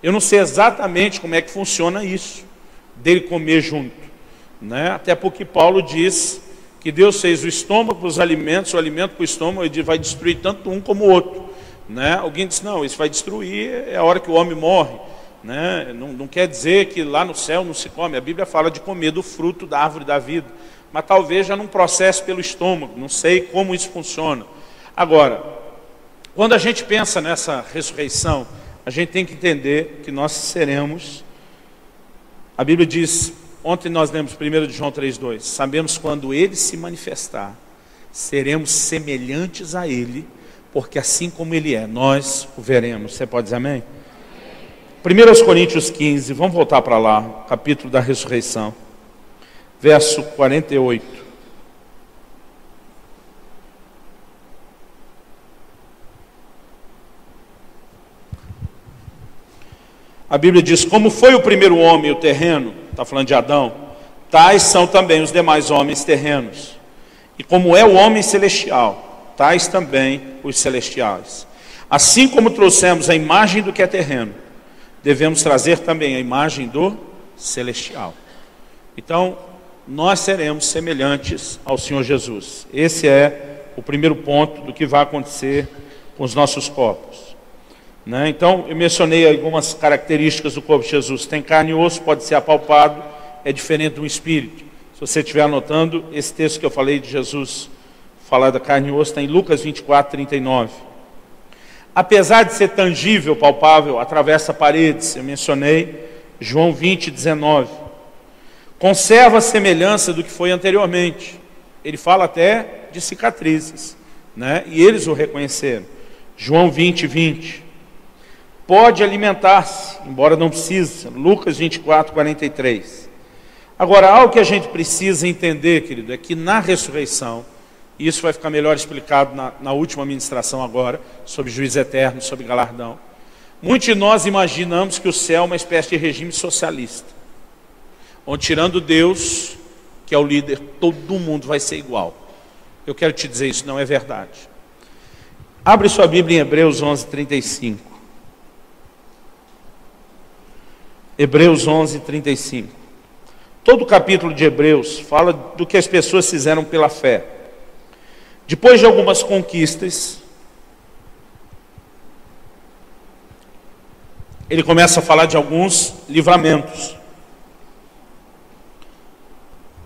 Eu não sei exatamente como é que funciona isso, dele comer junto, né? Até porque Paulo diz que Deus fez o estômago para os alimentos, o alimento para o estômago, ele vai destruir tanto um como o outro, né? Alguém disse, não, isso vai destruir, é a hora que o homem morre, né? Não quer dizer que lá no céu não se come. A Bíblia fala de comer do fruto da árvore da vida, mas talvez já num processo pelo estômago, não sei como isso funciona. Agora, quando a gente pensa nessa ressurreição, a gente tem que entender que nós seremos, a Bíblia diz, ontem nós lemos 1 João 3,2, sabemos quando Ele se manifestar, seremos semelhantes a Ele, porque assim como Ele é, nós o veremos. Você pode dizer amém? 1 Coríntios 15, vamos voltar para lá, capítulo da ressurreição, verso 48. A Bíblia diz, como foi o primeiro homem, o terreno, está falando de Adão, tais são também os demais homens terrenos. E como é o homem celestial, tais também os celestiais. Assim como trouxemos a imagem do que é terreno, devemos trazer também a imagem do celestial. Então, nós seremos semelhantes ao Senhor Jesus. Esse é o primeiro ponto do que vai acontecer com os nossos corpos. Então, eu mencionei algumas características do corpo de Jesus. Tem carne e osso, pode ser apalpado, é diferente do espírito. Se você estiver anotando, esse texto que eu falei de Jesus, falar da carne e osso, está em Lucas 24, 39. Apesar de ser tangível, palpável, atravessa paredes, eu mencionei João 20, 19. Conserva a semelhança do que foi anteriormente. Ele fala até de cicatrizes, e eles o reconheceram. João 20, 20. Pode alimentar-se, embora não precise. Lucas 24, 43. Agora, algo que a gente precisa entender, querido, é que na ressurreição, e isso vai ficar melhor explicado na última ministração agora, sobre juízo eterno, sobre galardão. Muitos de nós imaginamos que o céu é uma espécie de regime socialista, onde, tirando Deus, que é o líder, todo mundo vai ser igual. Eu quero te dizer, isso não é verdade. Abre sua Bíblia em Hebreus 11, 35. Hebreus 11, 35. Todo o capítulo de Hebreus fala do que as pessoas fizeram pela fé. Depois de algumas conquistas, ele começa a falar de alguns livramentos.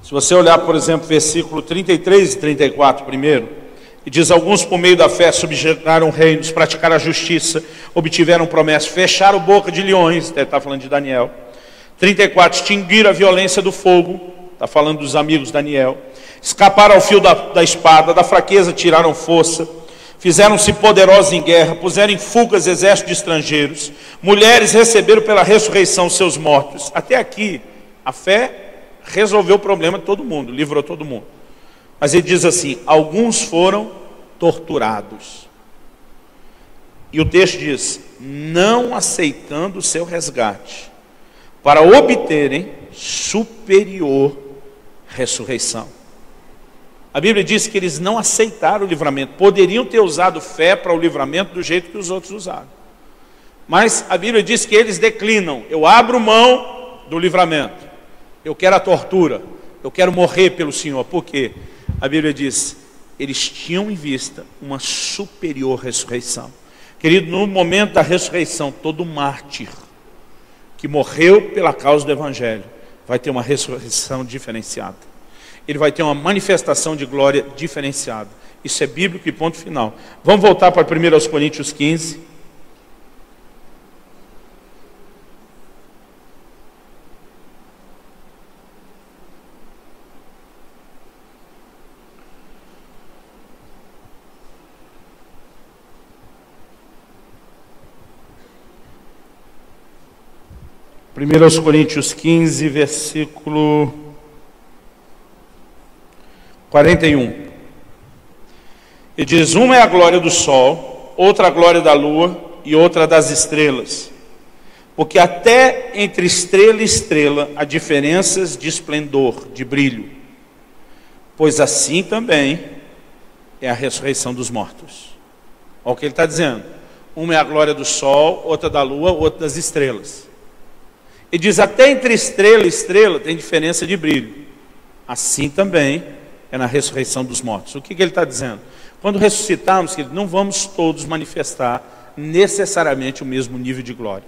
Se você olhar, por exemplo, versículo 33 e 34 primeiro, e diz, alguns por meio da fé subjugaram reinos, praticaram a justiça, obtiveram promessas, fecharam boca de leões, deve estar falando de Daniel. 34, extinguiram a violência do fogo, está falando dos amigos de Daniel. Escaparam ao fio da espada, da fraqueza tiraram força, fizeram-se poderosos em guerra, puseram em fugas exércitos de estrangeiros, mulheres receberam pela ressurreição seus mortos. Até aqui, a fé resolveu o problema de todo mundo, livrou todo mundo. Mas ele diz assim, alguns foram torturados. E o texto diz, não aceitando o seu resgate, para obterem superior ressurreição. A Bíblia diz que eles não aceitaram o livramento. Poderiam ter usado fé para o livramento do jeito que os outros usaram. Mas a Bíblia diz que eles declinam. Eu abro mão do livramento. Eu quero a tortura. Eu quero morrer pelo Senhor. Por quê? A Bíblia diz, eles tinham em vista uma superior ressurreição. Querido, no momento da ressurreição, todo mártir que morreu pela causa do Evangelho vai ter uma ressurreição diferenciada. Ele vai ter uma manifestação de glória diferenciada. Isso é bíblico e ponto final. Vamos voltar para 1 Coríntios 15. Primeiros Coríntios 15, versículo 41. Ele diz, uma é a glória do sol, outra a glória da lua e outra das estrelas. Porque até entre estrela e estrela há diferenças de esplendor, de brilho. Pois assim também é a ressurreição dos mortos. Olha o que ele está dizendo. Uma é a glória do sol, outra da lua, outra das estrelas. Ele diz, até entre estrela e estrela tem diferença de brilho. Assim também é na ressurreição dos mortos. O que ele está dizendo? Quando ressuscitarmos, não vamos todos manifestar necessariamente o mesmo nível de glória.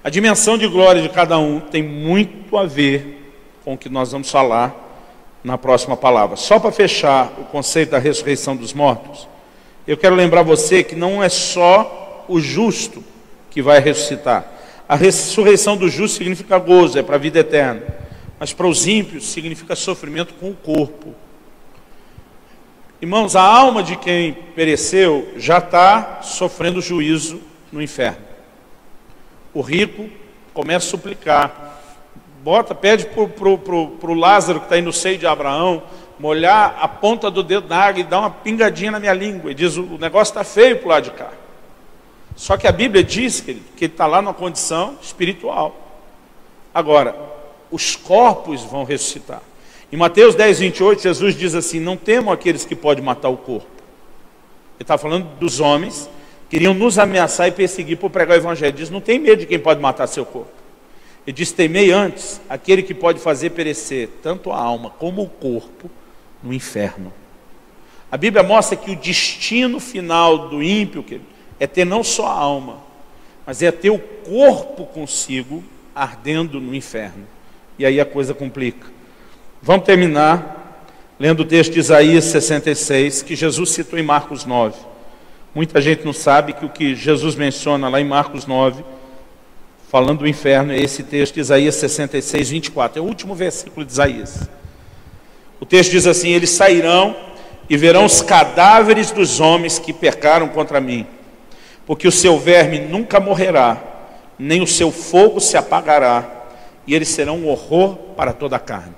A dimensão de glória de cada um tem muito a ver com o que nós vamos falar na próxima palavra. Só para fechar o conceito da ressurreição dos mortos, Eu quero lembrar você que não é só o justo que vai ressuscitar. A ressurreição do justo significa gozo, é para a vida eterna. Mas para os ímpios significa sofrimento com o corpo. Irmãos, a alma de quem pereceu já está sofrendo juízo no inferno. O rico começa a suplicar. Pede para o Lázaro que está aí no seio de Abraão, molhar a ponta do dedo na água e dar uma pingadinha na minha língua. E diz, o negócio está feio para o lado de cá. Só que a Bíblia diz, querido, que ele está lá numa condição espiritual. Agora, os corpos vão ressuscitar. Em Mateus 10, 28, Jesus diz assim, não temam aqueles que podem matar o corpo. Ele está falando dos homens que queriam nos ameaçar e perseguir por pregar o evangelho. Ele diz, não tem medo de quem pode matar seu corpo. Ele diz, temei antes aquele que pode fazer perecer tanto a alma como o corpo no inferno. A Bíblia mostra que o destino final do ímpio, querido, é ter não só a alma, mas é ter o corpo consigo ardendo no inferno. E aí a coisa complica. Vamos terminar lendo o texto de Isaías 66, que Jesus citou em Marcos 9. Muita gente não sabe que o que Jesus menciona lá em Marcos 9, falando do inferno, é esse texto de Isaías 66, 24. É o último versículo de Isaías. O texto diz assim, eles sairão e verão os cadáveres dos homens que pecaram contra mim, porque o seu verme nunca morrerá, nem o seu fogo se apagará, e eles serão um horror para toda a carne.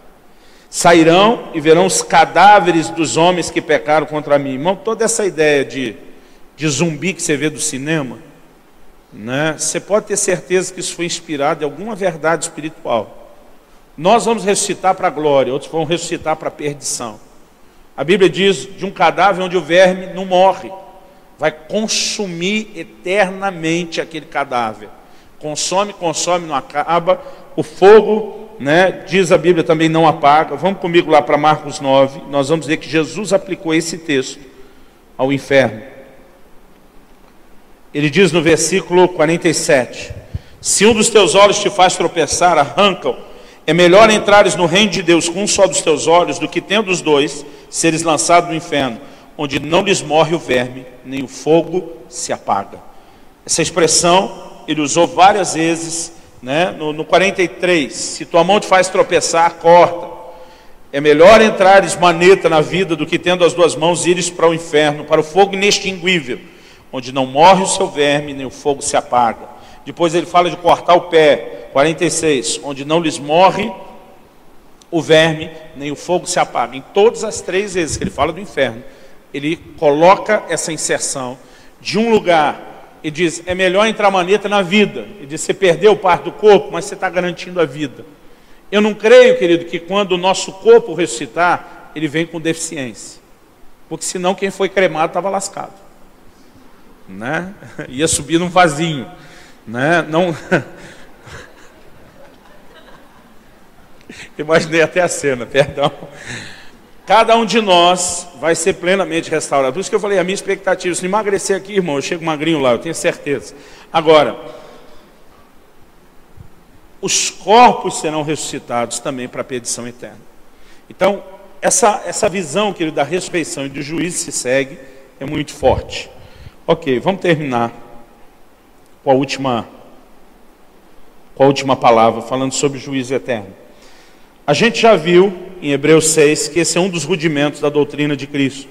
Sairão e verão os cadáveres dos homens que pecaram contra mim. Irmão, toda essa ideia de zumbi que você vê do cinema, né? Você pode ter certeza que isso foi inspirado em alguma verdade espiritual. Nós vamos ressuscitar para a glória, outros vão ressuscitar para a perdição. A Bíblia diz de um cadáver onde o verme não morre, vai consumir eternamente aquele cadáver. Consome, não acaba. O fogo, né, diz a Bíblia, também não apaga. Vamos comigo lá para Marcos 9. Nós vamos ver que Jesus aplicou esse texto ao inferno. Ele diz no versículo 47, se um dos teus olhos te faz tropeçar, arranca-o. É melhor entrares no reino de Deus com um só dos teus olhos, do que tendo os dois, seres lançados no inferno, onde não lhes morre o verme, nem o fogo se apaga. Essa expressão ele usou várias vezes, né? No 43, se tua mão te faz tropeçar, corta. É melhor entrares maneta na vida do que tendo as duas mãos ires para o inferno, para o fogo inextinguível, onde não morre o seu verme, nem o fogo se apaga. Depois ele fala de cortar o pé, 46, onde não lhes morre o verme, nem o fogo se apaga. Em todas as três vezes que ele fala do inferno, ele coloca essa inserção de um lugar. Ele diz, é melhor entrar maneta na vida. Ele diz, você perdeu parte do corpo, mas você está garantindo a vida. Eu não creio, querido, que quando o nosso corpo ressuscitar, ele vem com deficiência. Porque senão quem foi cremado estava lascado, né? Ia subir num vasinho, né? Não... Imaginei até a cena, perdão. Cada um de nós vai ser plenamente restaurado. Por isso que eu falei, a minha expectativa, se emagrecer aqui, irmão, eu chego magrinho lá, eu tenho certeza. Agora, os corpos serão ressuscitados também para a perdição eterna. Então, essa visão, querido, da ressurreição e do juízo se segue, é muito forte. Ok, vamos terminar com a última palavra, falando sobre o juízo eterno. A gente já viu em Hebreus 6 que esse é um dos rudimentos da doutrina de Cristo.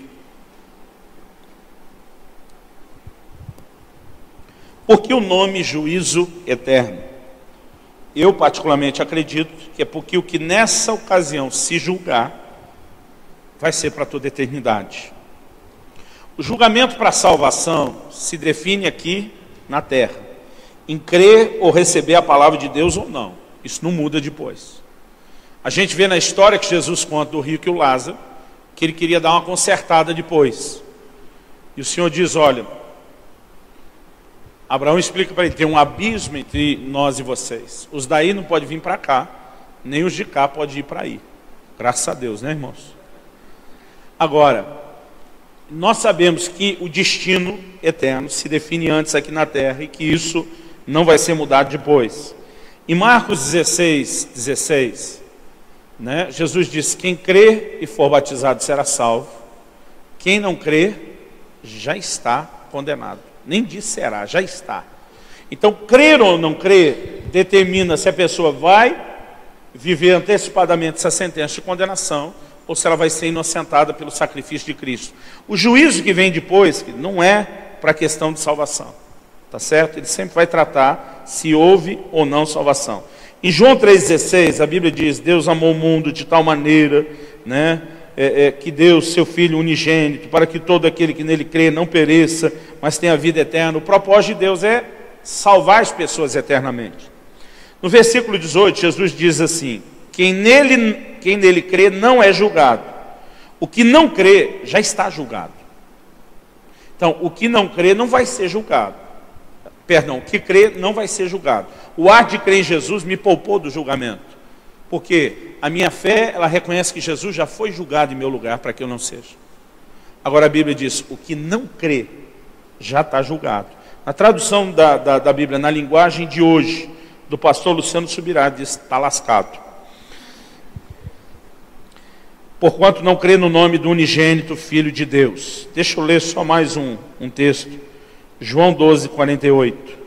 Por que o nome juízo eterno? Eu particularmente acredito que é porque o que nessa ocasião se julgar vai ser para toda a eternidade. O julgamento para a salvação se define aqui na terra, em crer ou receber a palavra de Deus ou não. Isso não muda depois. A gente vê na história que Jesus conta do rico e o Lázaro, que ele queria dar uma consertada depois. E o Senhor diz, olha, Abraão explica para ele, tem um abismo entre nós e vocês. Os daí não podem vir para cá, nem os de cá podem ir para aí. Graças a Deus, né, irmãos? Agora, nós sabemos que o destino eterno se define antes aqui na terra e que isso não vai ser mudado depois. Em Marcos 16, né, Jesus disse, quem crer e for batizado será salvo. Quem não crer já está condenado. Nem diz será, já está. Então, crer ou não crer determina se a pessoa vai viver antecipadamente essa sentença de condenação ou se ela vai ser inocentada pelo sacrifício de Cristo. O juízo que vem depois não é para a questão de salvação, tá certo? Ele sempre vai tratar se houve ou não salvação. Em João 3,16, a Bíblia diz: Deus amou o mundo de tal maneira, né, que deu seu Filho unigênito, para que todo aquele que nele crê não pereça, mas tenha vida eterna. O propósito de Deus é salvar as pessoas eternamente. No versículo 18, Jesus diz assim: quem nele crê não é julgado. O que não crê já está julgado. Então, o que não crê não vai ser julgado. Perdão, o que crê não vai ser julgado. O ato de crer em Jesus me poupou do julgamento. Porque a minha fé, ela reconhece que Jesus já foi julgado em meu lugar para que eu não seja. Agora a Bíblia diz: o que não crê já está julgado. Na tradução da Bíblia, na linguagem de hoje, do pastor Luciano Subirá, diz: está lascado. Porquanto não crê no nome do unigênito Filho de Deus. Deixa eu ler só mais um texto. João 12, 48.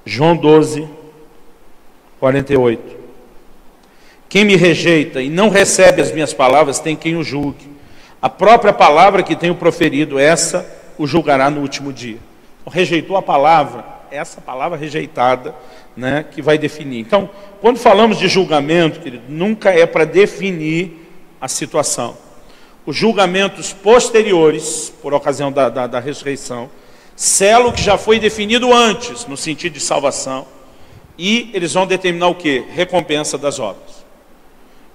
João 12, 48. Quem me rejeita e não recebe as minhas palavras, tem quem o julgue. A própria palavra que tenho proferido, essa o julgará no último dia. Então, rejeitou a palavra, essa palavra rejeitada, né, que vai definir. Então, quando falamos de julgamento, querido, nunca é para definir a situação. Os julgamentos posteriores, por ocasião da ressurreição, selam o que já foi definido antes, no sentido de salvação, e eles vão determinar o quê? Recompensa das obras.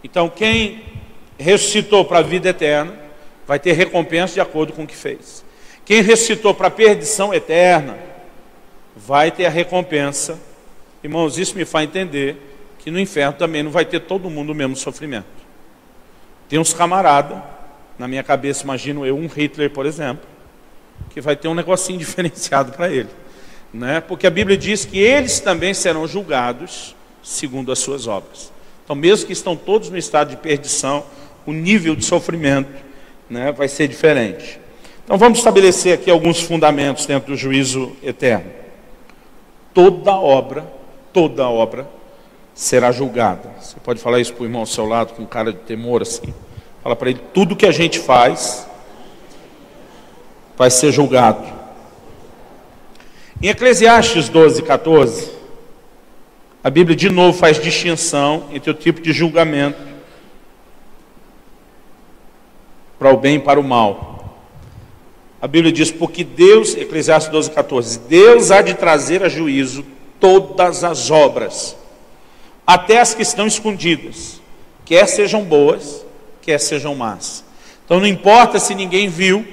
Então, quem ressuscitou para a vida eterna, vai ter recompensa de acordo com o que fez. Quem ressuscitou para a perdição eterna, vai ter a recompensa. Irmãos, isso me faz entender que no inferno também não vai ter todo mundo o mesmo sofrimento. Tem uns camaradas, na minha cabeça, imagino eu, um Hitler, por exemplo, que vai ter um negocinho diferenciado para ele, né? Porque a Bíblia diz que eles também serão julgados segundo as suas obras. Então, mesmo que estão todos no estado de perdição, o nível de sofrimento, né, vai ser diferente. Então, vamos estabelecer aqui alguns fundamentos dentro do juízo eterno. Toda obra será julgada. Você pode falar isso para o irmão ao seu lado com cara de temor assim. Fala para ele: tudo que a gente faz vai ser julgado. Em Eclesiastes 12, 14, a Bíblia de novo faz distinção entre o tipo de julgamento para o bem e para o mal. A Bíblia diz: porque Deus, Eclesiastes 12, 14, Deus há de trazer a juízo todas as obras, até as que estão escondidas, quer sejam boas, quer sejam más. Então não importa se ninguém viu.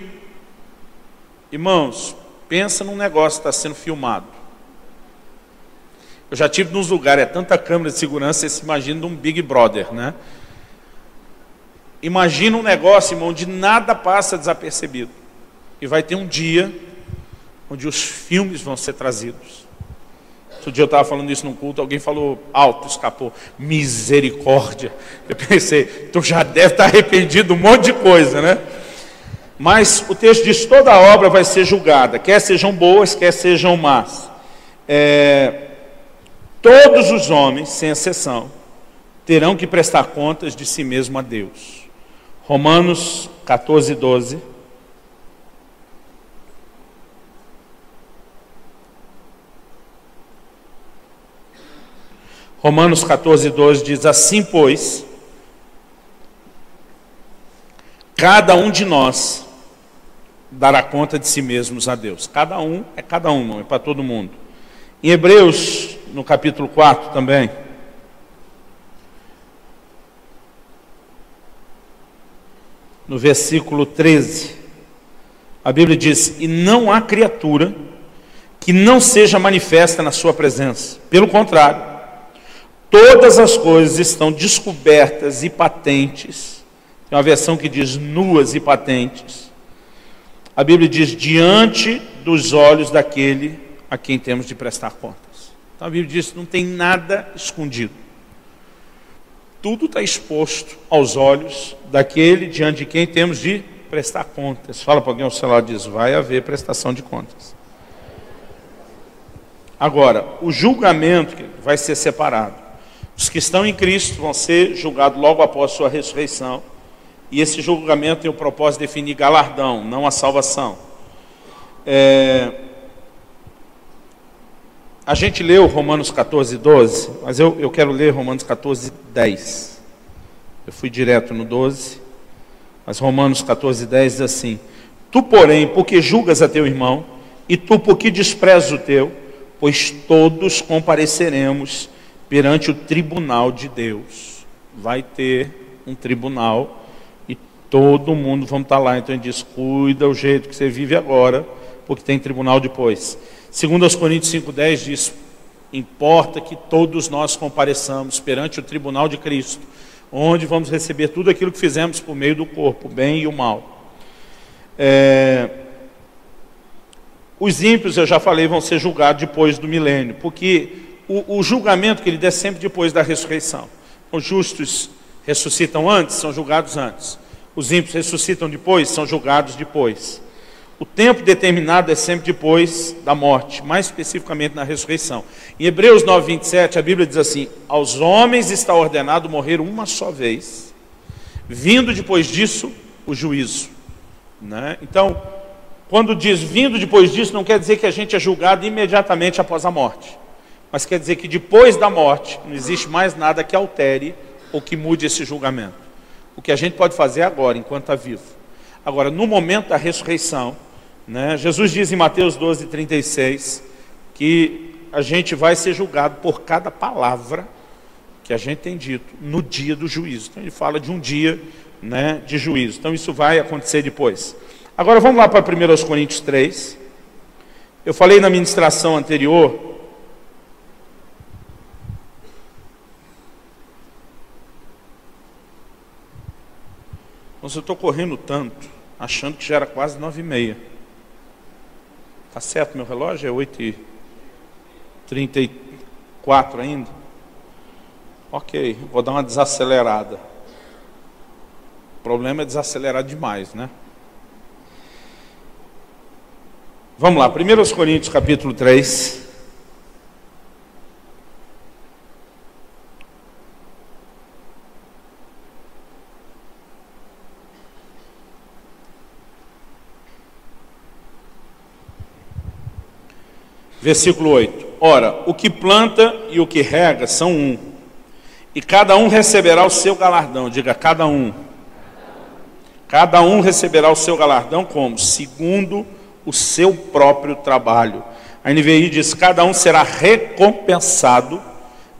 Irmãos, pensa num negócio que está sendo filmado. Eu já tive nos lugares, é tanta câmera de segurança, você se imagina um Big Brother, né? Imagina um negócio, irmão, onde nada passa desapercebido. E vai ter um dia onde os filmes vão ser trazidos. Outro dia eu estava falando isso num culto, alguém falou alto, escapou: misericórdia. Eu pensei, tu já deve estar arrependido de um monte de coisa, né? Mas o texto diz: toda obra vai ser julgada, quer sejam boas, quer sejam más. Todos os homens, sem exceção, terão que prestar contas de si mesmo a Deus. Romanos 14, 12. Romanos 14, 12 diz: assim, pois, cada um de nós dará conta de si mesmos a Deus. Cada um, não é para todo mundo. Em Hebreus, no capítulo 4 também, no versículo 13, a Bíblia diz: e não há criatura que não seja manifesta na sua presença. Pelo contrário, todas as coisas estão descobertas e patentes. Tem uma versão que diz nuas e patentes. A Bíblia diz: diante dos olhos daquele a quem temos de prestar contas. Então a Bíblia diz: não tem nada escondido. tudo está exposto aos olhos daquele diante de quem temos de prestar contas. Fala para alguém ao seu lado e diz: vai haver prestação de contas. Agora, o julgamento vai ser separado. Os que estão em Cristo vão ser julgados logo após sua ressurreição. E esse julgamento tem o propósito de definir galardão, não a salvação. A gente leu Romanos 14, 12, mas eu quero ler Romanos 14, 10. Eu fui direto no 12, mas Romanos 14, 10 diz assim: tu, porém, porque julgas a teu irmão, e tu, porque desprezas o teu, pois todos compareceremos perante o tribunal de Deus. Vai ter um tribunal e todo mundo vamos estar lá. Então ele diz: cuida o jeito que você vive agora, porque tem tribunal depois. 2 Coríntios 5,10 diz: importa que todos nós compareçamos perante o tribunal de Cristo, onde vamos receber tudo aquilo que fizemos por meio do corpo, o bem e o mal. Os ímpios, eu já falei, vão ser julgados depois do milênio, porque o julgamento que ele der sempre depois da ressurreição. Os justos ressuscitam antes, são julgados antes. Os ímpios ressuscitam depois, são julgados depois. O tempo determinado é sempre depois da morte, mais especificamente na ressurreição. Em Hebreus 9, 27, a Bíblia diz assim: aos homens está ordenado morrer uma só vez, vindo depois disso o juízo. Né? Então, quando diz vindo depois disso, não quer dizer que a gente é julgado imediatamente após a morte, mas quer dizer que depois da morte não existe mais nada que altere ou que mude esse julgamento. O que a gente pode fazer agora, enquanto está vivo. Agora, no momento da ressurreição, né, Jesus diz em Mateus 12, 36, que a gente vai ser julgado por cada palavra que a gente tem dito no dia do juízo. Então ele fala de um dia, né, de juízo. Então isso vai acontecer depois. Agora vamos lá para 1 Coríntios 3. Eu falei na ministração anterior mas eu estou correndo tanto, achando que já era quase 9h30. Está certo meu relógio? É 8h34 ainda? Ok, vou dar uma desacelerada. O problema é desacelerar demais, né? Vamos lá, 1 Coríntios capítulo 3. Versículo 8. Ora, o que planta e o que rega são um, e cada um receberá o seu galardão. Diga, cada um. Cada um receberá o seu galardão como? Segundo o seu próprio trabalho. A NVI diz: cada um será recompensado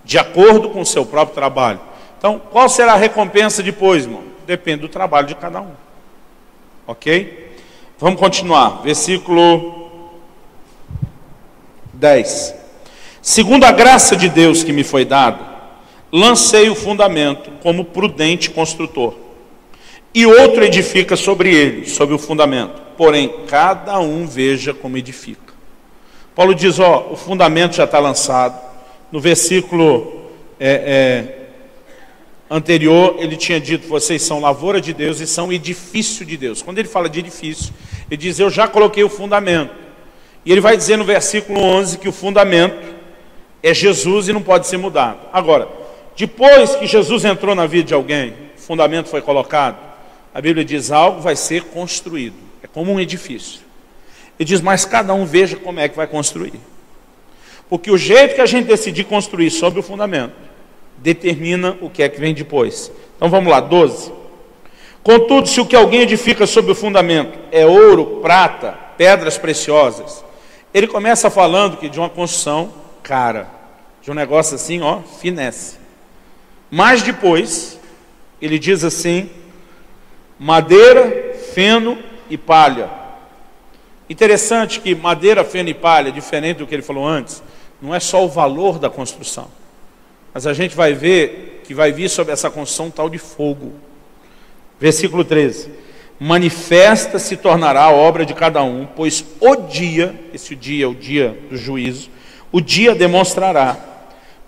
de acordo com o seu próprio trabalho. Então, qual será a recompensa depois, irmão? Depende do trabalho de cada um. Ok? Vamos continuar. Versículo 10. Segundo a graça de Deus que me foi dada, lancei o fundamento como prudente construtor, e outro edifica sobre ele, sobre o fundamento. Porém, cada um veja como edifica. Paulo diz, o fundamento já está lançado. No versículo anterior, ele tinha dito, vocês são lavoura de Deus e são edifício de Deus. Quando ele fala de edifício, ele diz, eu já coloquei o fundamento. E ele vai dizer no versículo 11 que o fundamento é Jesus e não pode ser mudado. Agora, depois que Jesus entrou na vida de alguém, o fundamento foi colocado, a Bíblia diz, algo vai ser construído. É como um edifício. Ele diz, mas cada um veja como é que vai construir. Porque o jeito que a gente decidir construir sobre o fundamento, determina o que é que vem depois. Então vamos lá, 12. Contudo, se o que alguém edifica sobre o fundamento é ouro, prata, pedras preciosas, ele começa falando que de uma construção cara, de um negócio assim, finesse. Mas depois, ele diz assim, madeira, feno e palha. Interessante que madeira, feno e palha, diferente do que ele falou antes, não é só o valor da construção, mas a gente vai ver que vai vir sobre essa construção tal de fogo. Versículo 13. Manifesta se tornará a obra de cada um, pois o dia, esse dia é o dia do juízo, o dia demonstrará,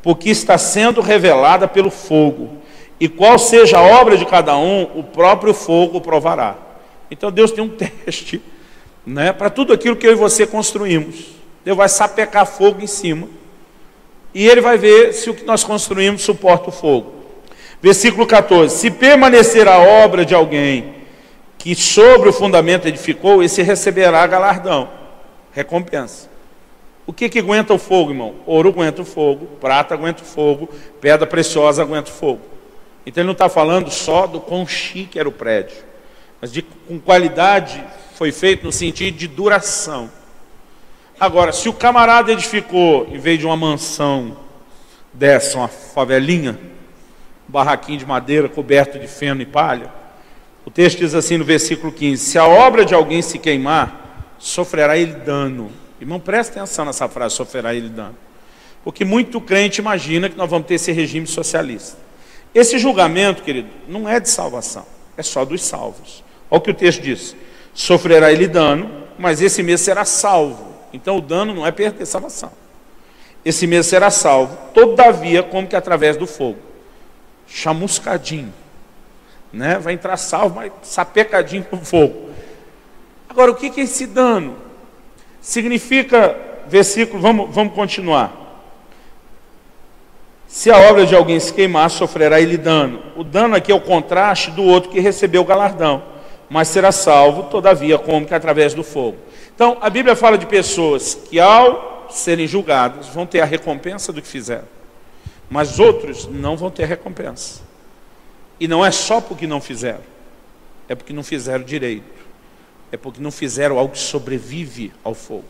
porque está sendo revelada pelo fogo, E qual seja a obra de cada um, o próprio fogo provará. Então Deus tem um teste, né, para tudo aquilo que eu e você construímos. Deus vai sapecar fogo em cima. E Ele vai ver se o que nós construímos suporta o fogo. Versículo 14. Se permanecer a obra de alguém que sobre o fundamento edificou, esse receberá galardão, recompensa. O que aguenta o fogo, irmão? Ouro aguenta o fogo, prata aguenta o fogo, pedra preciosa aguenta o fogo. Então ele não está falando só do quão chique era o prédio, mas de com qualidade foi feito no sentido de duração. Agora, se o camarada edificou, em vez de uma mansão dessa, uma favelinha, um barraquinho de madeira coberto de feno e palha, o texto diz assim no versículo 15, se a obra de alguém se queimar, sofrerá ele dano. Irmão, presta atenção nessa frase, sofrerá ele dano. Porque muito crente imagina que nós vamos ter esse regime socialista. Esse julgamento, querido, não é de salvação, é só dos salvos. Olha o que o texto diz, sofrerá ele dano, mas esse mesmo será salvo. Então o dano não é perder salvação. Esse mesmo será salvo, todavia, como que através do fogo. Chamuscadinho, né? Vai entrar salvo, mas sapecadinho no fogo. Agora, o que é esse dano? Significa, versículo, vamos continuar. Se a obra de alguém se queimar, sofrerá ele dano. O dano aqui é o contraste do outro que recebeu o galardão, mas será salvo, todavia, como que através do fogo. Então, a Bíblia fala de pessoas que, ao serem julgadas, vão ter a recompensa do que fizeram, mas outros não vão ter recompensa. E não é só porque não fizeram, é porque não fizeram direito, é porque não fizeram algo que sobrevive ao fogo.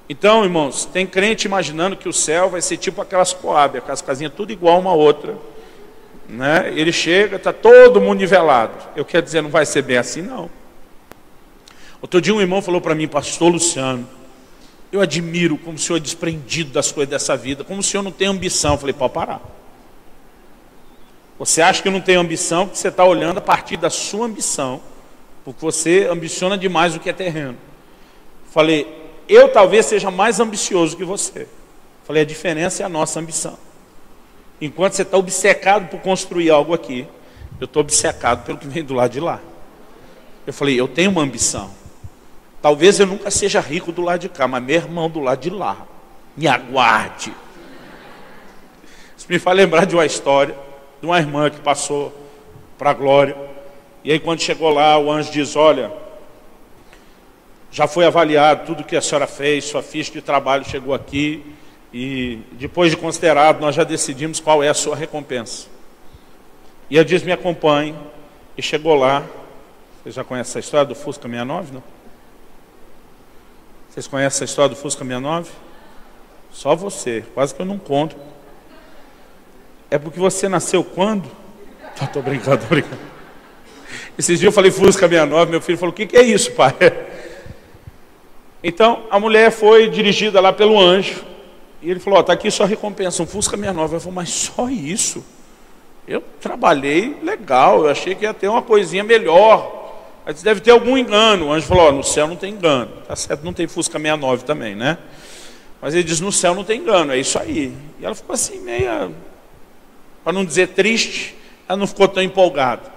Então, irmãos, tem crente imaginando que o céu vai ser tipo aquelas Coab, aquelas casinhas tudo igual uma a outra, né? Ele chega, está todo mundo nivelado. Eu quero dizer, não vai ser bem assim, não. Outro dia um irmão falou para mim, pastor Luciano, eu admiro como o senhor é desprendido das coisas dessa vida, como o senhor não tem ambição. Eu falei, pode parar. Você acha que não tem ambição porque você está olhando a partir da sua ambição, porque você ambiciona demais o que é terreno. Eu falei, eu talvez seja mais ambicioso que você. Eu falei, a diferença é a nossa ambição. Enquanto você está obcecado por construir algo aqui, eu estou obcecado pelo que vem do lado de lá. Eu falei, eu tenho uma ambição. Talvez eu nunca seja rico do lado de cá, mas meu irmão do lado de lá, me aguarde. Isso me faz lembrar de uma história de uma irmã que passou para a glória. E aí quando chegou lá, o anjo diz, olha, já foi avaliado tudo que a senhora fez, sua ficha de trabalho chegou aqui, e depois de considerado, nós já decidimos qual é a sua recompensa. E ela diz, me acompanhe, e chegou lá. Vocês já conhecem essa história do Fusca 69, não? Vocês conhecem essa história do Fusca 69? Só você, quase que eu não conto. É porque você nasceu quando? Tô brincando. Esses dias eu falei Fusca 69, meu filho falou, o que é isso, pai? Então, a mulher foi dirigida lá pelo anjo, e ele falou, está aqui sua recompensa, um Fusca 69. Eu falei, mas só isso? Eu trabalhei legal, eu achei que ia ter uma coisinha melhor. Aí disse, deve ter algum engano. O anjo falou, no céu não tem engano. Tá certo, não tem Fusca 69 também, né? Mas ele diz, no céu não tem engano, é isso aí. E ela ficou assim, meia, para não dizer triste, ela não ficou tão empolgada.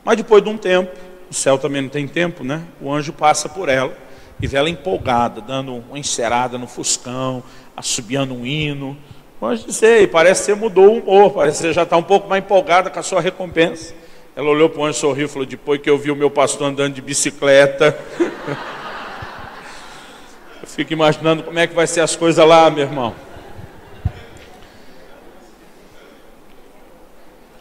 Mas depois de um tempo, o céu também não tem tempo, né? O anjo passa por ela e vê ela empolgada, dando uma encerada no Fuscão, assobiando um hino. O anjo disse, ei, parece que você mudou o humor, parece que você já está um pouco mais empolgada com a sua recompensa. Ela olhou para o anjo, sorriu e falou, depois que eu vi o meu pastor andando de bicicleta, eu fico imaginando como é que vai ser as coisas lá, meu irmão.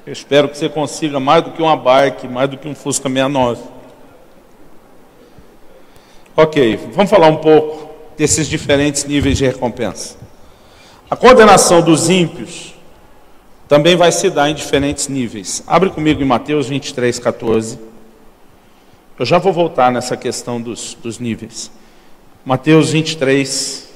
Eu espero que você consiga mais do que uma bike, mais do que um Fusca 69. Ok, vamos falar um pouco desses diferentes níveis de recompensa. A condenação dos ímpios também vai se dar em diferentes níveis. Abre comigo em Mateus 23, 14. Eu já vou voltar nessa questão dos níveis. Mateus 23.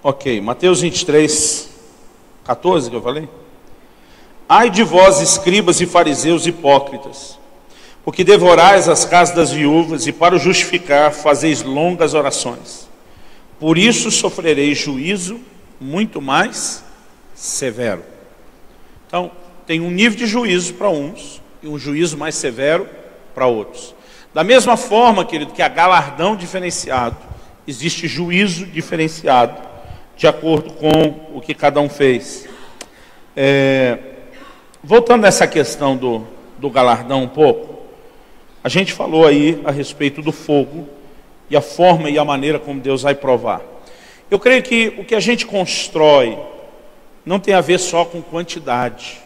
Ok, Mateus 23, 14 que eu falei. Ai de vós, escribas e fariseus hipócritas, porque devorais as casas das viúvas e para o justificar fazeis longas orações. Por isso sofrereis juízo muito mais severo. Então, tem um nível de juízo para uns e um juízo mais severo para outros. Da mesma forma, querido, que há galardão diferenciado, existe juízo diferenciado, de acordo com o que cada um fez. Voltando nessa questão do galardão um pouco, a gente falou aí a respeito do fogo e a forma e a maneira como Deus vai provar. Eu creio que o que a gente constrói não tem a ver só com quantidade.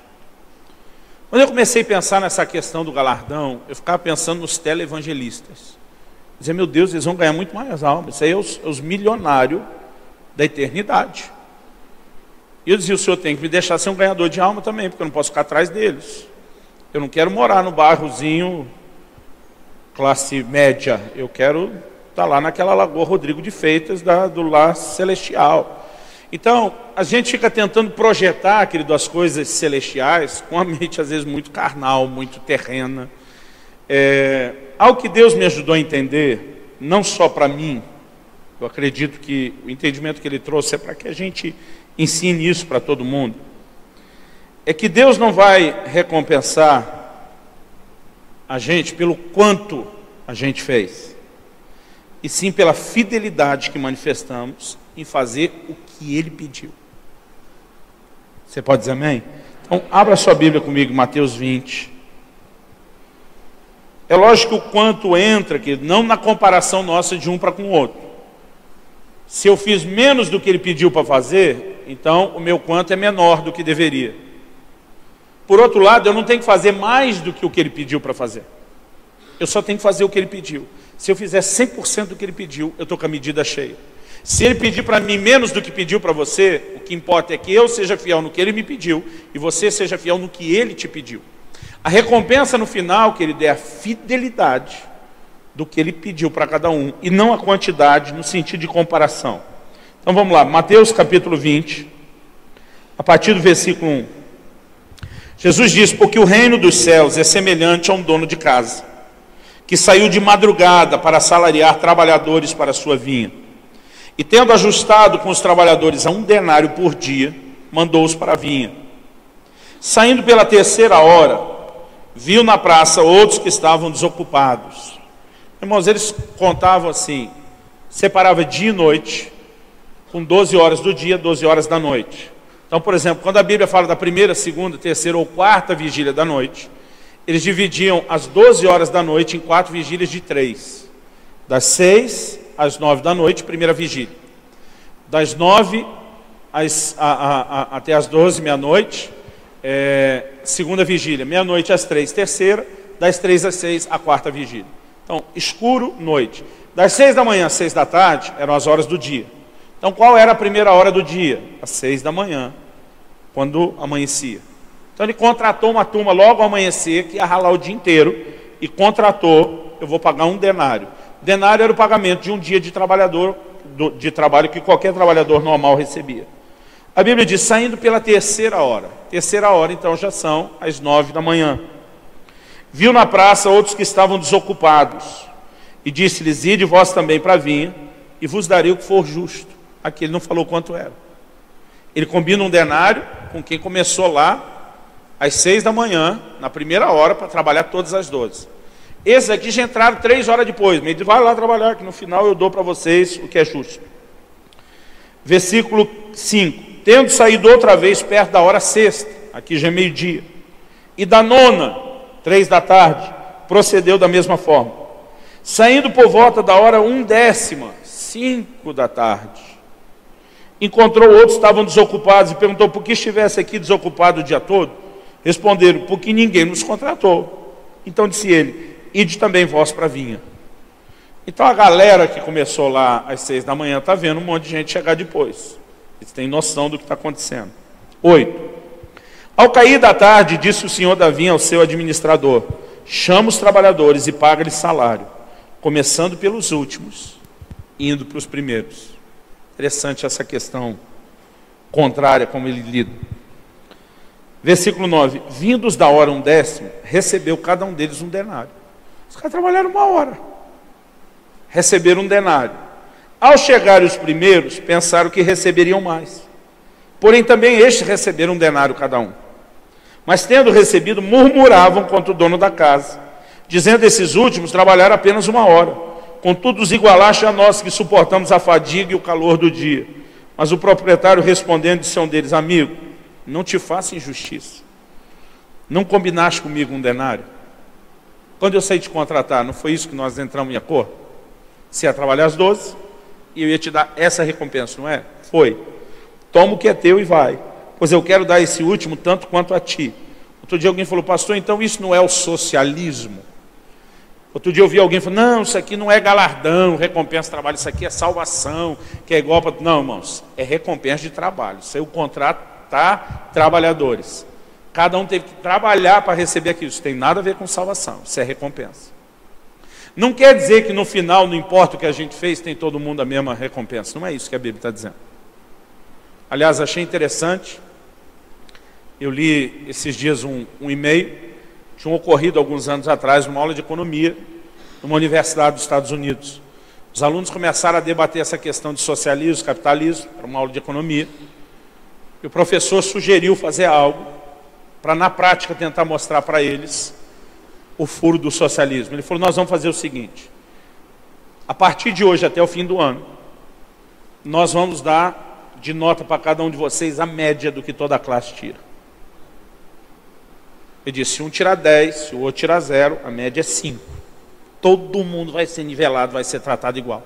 Quando eu comecei a pensar nessa questão do galardão, eu ficava pensando nos televangelistas. Dizia, meu Deus, eles vão ganhar muito mais almas. Isso aí é os milionários da eternidade. E eu dizia, o senhor tem que me deixar ser um ganhador de alma também, porque eu não posso ficar atrás deles. Eu não quero morar no bairrozinho classe média. Eu quero estar lá naquela Lagoa Rodrigo de Freitas do Lar Celestial. Então, a gente fica tentando projetar, querido, as coisas celestiais com a mente, às vezes, muito carnal, muito terrena. Algo que Deus me ajudou a entender, não só para mim, eu acredito que o entendimento que Ele trouxe é para que a gente ensine isso para todo mundo, é que Deus não vai recompensar a gente pelo quanto a gente fez, e sim pela fidelidade que manifestamos em fazer o que Ele pediu. Você pode dizer amém? Então, abra sua Bíblia comigo, Mateus 20. É lógico que o quanto entra aqui, não na comparação nossa de um para com o outro. Se eu fiz menos do que Ele pediu para fazer, então o meu quanto é menor do que deveria. Por outro lado, eu não tenho que fazer mais do que o que Ele pediu para fazer. Eu só tenho que fazer o que Ele pediu. Se eu fizer 100% do que Ele pediu, eu estou com a medida cheia. Se Ele pedir para mim menos do que pediu para você, o que importa é que eu seja fiel no que Ele me pediu e você seja fiel no que Ele te pediu. A recompensa no final, querido, é a fidelidade do que Ele pediu para cada um e não a quantidade no sentido de comparação. Então vamos lá, Mateus capítulo 20, a partir do versículo 1. Jesus diz, porque o reino dos céus é semelhante a um dono de casa, que saiu de madrugada para assalariar trabalhadores para a sua vinha. E tendo ajustado com os trabalhadores a 1 denário por dia, mandou-os para a vinha. Saindo pela 3ª hora, viu na praça outros que estavam desocupados. Irmãos, eles contavam assim, separava dia e noite, com 12 horas do dia, 12 horas da noite. Então, por exemplo, quando a Bíblia fala da 1ª, 2ª, 3ª ou 4ª vigília da noite, eles dividiam as 12 horas da noite em 4 vigílias de 3. Das 6 às 9 da noite, 1ª vigília. Das 9 até as 12, meia-noite, 2ª vigília. Meia-noite às 3, 3ª. Das 3 às 6, a 4ª vigília. Então, escuro, noite. Das 6 da manhã às 6 da tarde, eram as horas do dia. Então, qual era a primeira hora do dia? Às 6 da manhã, quando amanhecia. Então, ele contratou uma turma logo ao amanhecer, que ia ralar o dia inteiro, e contratou, eu vou pagar 1 denário. Denário era o pagamento de um dia de trabalhador, de trabalho que qualquer trabalhador normal recebia. A Bíblia diz, saindo pela 3ª hora. 3ª hora, então, já são as 9 da manhã. Viu na praça outros que estavam desocupados, e disse-lhes, ide vós também para a vinha, e vos darei o que for justo. Aqui ele não falou quanto era. Ele combina 1 denário com quem começou lá às 6 da manhã, na 1ª hora, para trabalhar todas as 12. Esses aqui já entraram 3 horas depois. Me diz, vai lá trabalhar, que no final eu dou para vocês o que é justo. Versículo 5. Tendo saído outra vez perto da hora 6ª, aqui já é meio-dia, e da 9ª, 3 da tarde, procedeu da mesma forma. Saindo por volta da hora 1/10, 5 da tarde, encontrou outros que estavam desocupados e perguntou, por que estivesse aqui desocupado o dia todo? Responderam, porque ninguém nos contratou. Então disse ele, ide também vós para a vinha. Então a galera que começou lá às 6 da manhã está vendo um monte de gente chegar depois. Eles têm noção do que está acontecendo. 8. Ao cair da tarde, disse o senhor da vinha ao seu administrador, chama os trabalhadores e paga-lhes salário, começando pelos últimos, indo para os primeiros. Interessante essa questão contrária, como ele lida. Versículo 9. Vindos da hora 1/10, recebeu cada um deles um denário. Os caras trabalharam 1 hora. Receberam um denário. Ao chegarem os primeiros, pensaram que receberiam mais. Porém, também estes receberam um denário cada um. Mas, tendo recebido, murmuravam contra o dono da casa, dizendo: esses últimos trabalharam apenas 1 hora. Contudo, os igualaste a nós, que suportamos a fadiga e o calor do dia. Mas o proprietário, respondendo, disse a um deles: amigo, não te faça injustiça. Não combinaste comigo um denário? Quando eu saí te contratar, não foi isso que nós entramos em acordo? Você ia trabalhar às 12 e eu ia te dar essa recompensa, não é? Foi. Toma o que é teu e vai. Pois eu quero dar esse último tanto quanto a ti. Outro dia alguém falou: pastor, então isso não é o socialismo? Outro dia eu ouvi alguém falando: não, isso aqui não é galardão, recompensa de trabalho, isso aqui é salvação, que é igual para... Não, irmãos, é recompensa de trabalho. Isso aí o contrato está trabalhadores. Cada um teve que trabalhar para receber aquilo. Isso tem nada a ver com salvação, isso é recompensa. Não quer dizer que no final, não importa o que a gente fez, tem todo mundo a mesma recompensa. Não é isso que a Bíblia está dizendo. Aliás, achei interessante, eu li esses dias um e-mail, tinha ocorrido alguns anos atrás, numa aula de economia, numa universidade dos Estados Unidos. Os alunos começaram a debater essa questão de socialismo, capitalismo, para uma aula de economia, e o professor sugeriu fazer algo para, na prática, tentar mostrar para eles o furo do socialismo. Ele falou: nós vamos fazer o seguinte, a partir de hoje até o fim do ano, nós vamos dar de nota para cada um de vocês a média do que toda a classe tira. Ele disse: se um tirar 10, se o outro tirar 0, a média é 5. Todo mundo vai ser nivelado, vai ser tratado igual.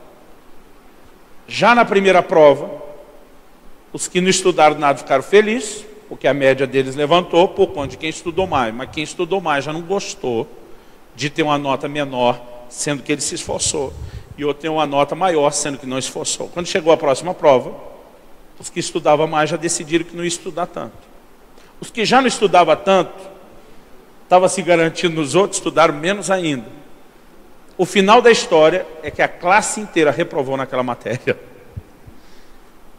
Já na primeira prova, os que não estudaram nada ficaram felizes, porque a média deles levantou por conta de quem estudou mais. Mas quem estudou mais já não gostou de ter uma nota menor, sendo que ele se esforçou. E outro tem uma nota maior, sendo que não esforçou. Quando chegou a próxima prova, os que estudavam mais já decidiram que não ia estudar tanto. Os que já não estudavam tanto, estavam se garantindo nos outros, estudaram menos ainda. O final da história é que a classe inteira reprovou naquela matéria.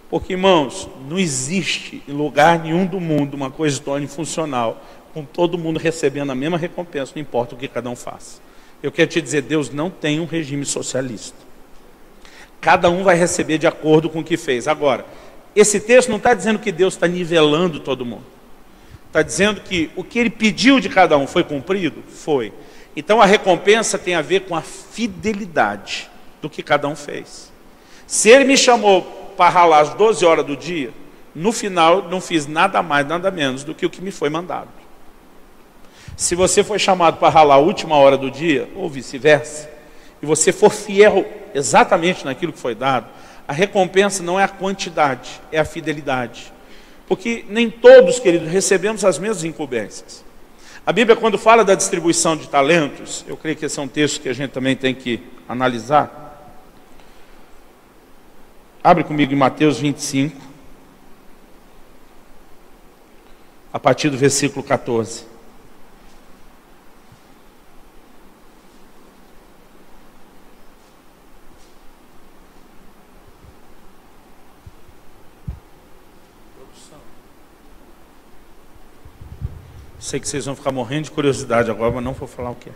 Porque, irmãos, não existe em lugar nenhum do mundo uma coisa torne funcional, com todo mundo recebendo a mesma recompensa, não importa o que cada um faça. Eu quero te dizer, Deus não tem um regime socialista. Cada um vai receber de acordo com o que fez. Agora, esse texto não está dizendo que Deus está nivelando todo mundo. Está dizendo que o que ele pediu de cada um foi cumprido? Foi. Então a recompensa tem a ver com a fidelidade do que cada um fez. Se ele me chamou para ralar às 12 horas do dia, no final não fiz nada mais, nada menos do que o que me foi mandado. Se você foi chamado para ralar a última hora do dia, ou vice-versa, e você for fiel exatamente naquilo que foi dado, a recompensa não é a quantidade, é a fidelidade. Porque nem todos, queridos, recebemos as mesmas incumbências. A Bíblia, quando fala da distribuição de talentos, eu creio que esse é um texto que a gente também tem que analisar. Abre comigo em Mateus 25, a partir do versículo 14. Sei que vocês vão ficar morrendo de curiosidade agora, mas não vou falar o que é.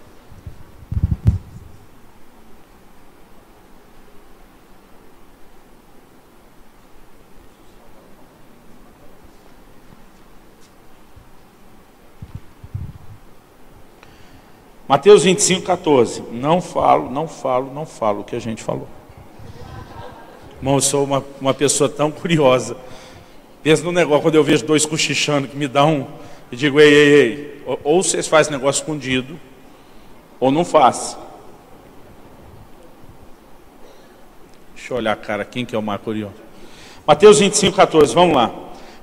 Mateus 25, 14. Não falo o que a gente falou. Irmão, eu sou uma pessoa tão curiosa. Pensa no negócio, quando eu vejo dois cochichando, que me dá um... Eu digo, ei, ou vocês fazem negócio escondido, ou não faz. Deixa eu olhar, cara, quem que é o mais curioso? Mateus 25, 14, vamos lá.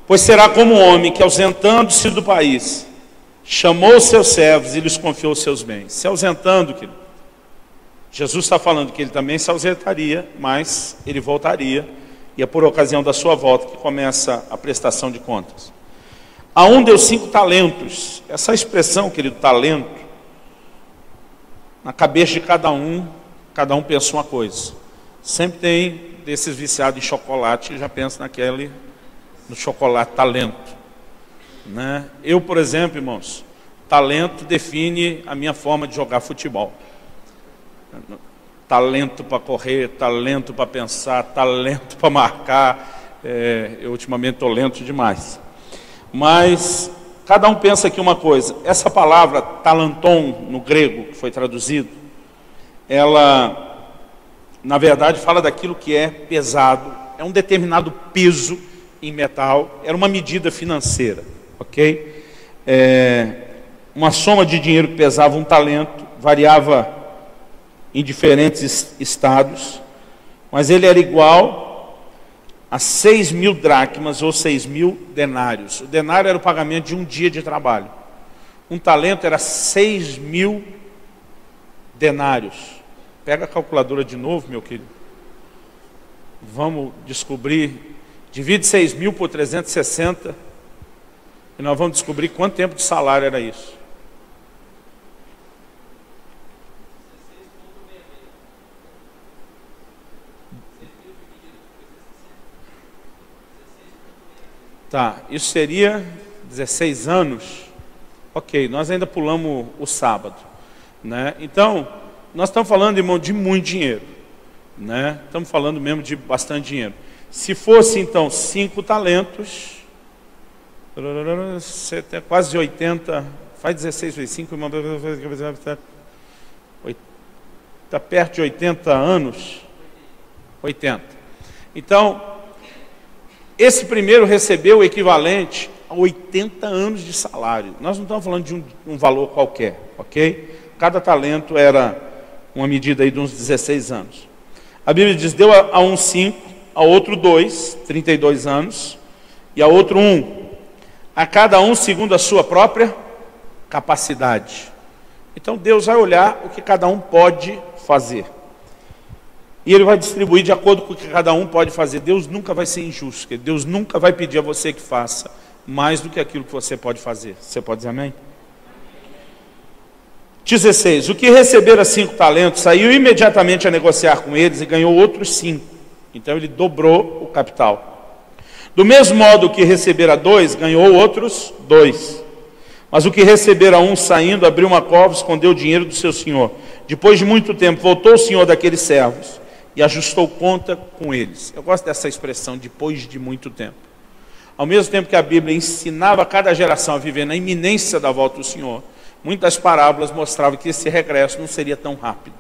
Pois será como um homem que, ausentando-se do país, chamou os seus servos e lhes confiou os seus bens. Se ausentando, querido, Jesus está falando que ele também se ausentaria, mas ele voltaria, e é por ocasião da sua volta que começa a prestação de contas. A um deu 5 talentos. Essa expressão, querido, talento, na cabeça de cada um pensa uma coisa. Sempre tem desses viciados em chocolate que já pensa no chocolate talento, né? Eu, por exemplo, irmãos, talento define a minha forma de jogar futebol. Talento para correr, talento para pensar, talento para marcar. Eu ultimamente estou lento demais. Mas cada um pensa aqui uma coisa. Essa palavra talenton, no grego, que foi traduzido, ela, na verdade, fala daquilo que é pesado. É um determinado peso em metal. Era uma medida financeira, ok? Uma soma de dinheiro que pesava um talento, variava em diferentes estados, mas ele era igual a 6.000 dracmas ou 6.000 denários. O denário era o pagamento de um dia de trabalho. Um talento era 6.000 denários. Pega a calculadora de novo, meu querido. Vamos descobrir. Divide 6.000 por 360 e nós vamos descobrir quanto tempo de salário era isso. Tá, isso seria 16 anos. Ok, nós ainda pulamos o sábado, né? Então, nós estamos falando, irmão, de muito dinheiro, né? Estamos falando mesmo de bastante dinheiro. Se fosse, então, 5 talentos, você tem quase 80, faz 16 vezes 5, está perto de 80 anos, 80. Então, esse primeiro recebeu o equivalente a 80 anos de salário. Nós não estamos falando de um valor qualquer, ok? Cada talento era uma medida aí de uns 16 anos. A Bíblia diz, deu a um 5, a outro 2, 32 anos, e a outro 1. A cada um segundo a sua própria capacidade. Então Deus vai olhar o que cada um pode fazer. E Ele vai distribuir de acordo com o que cada um pode fazer. Deus nunca vai ser injusto. Deus nunca vai pedir a você que faça mais do que aquilo que você pode fazer. Você pode dizer amém? 16. O que recebera 5 talentos, saiu imediatamente a negociar com eles e ganhou outros 5. Então ele dobrou o capital. Do mesmo modo, o que recebera 2, ganhou outros 2. Mas o que recebera 1, saindo, abriu uma cova, escondeu o dinheiro do seu senhor. Depois de muito tempo, voltou o senhor daqueles servos e ajustou conta com eles. Eu gosto dessa expressão, depois de muito tempo. Ao mesmo tempo que a Bíblia ensinava cada geração a viver na iminência da volta do Senhor, muitas parábolas mostravam que esse regresso não seria tão rápido.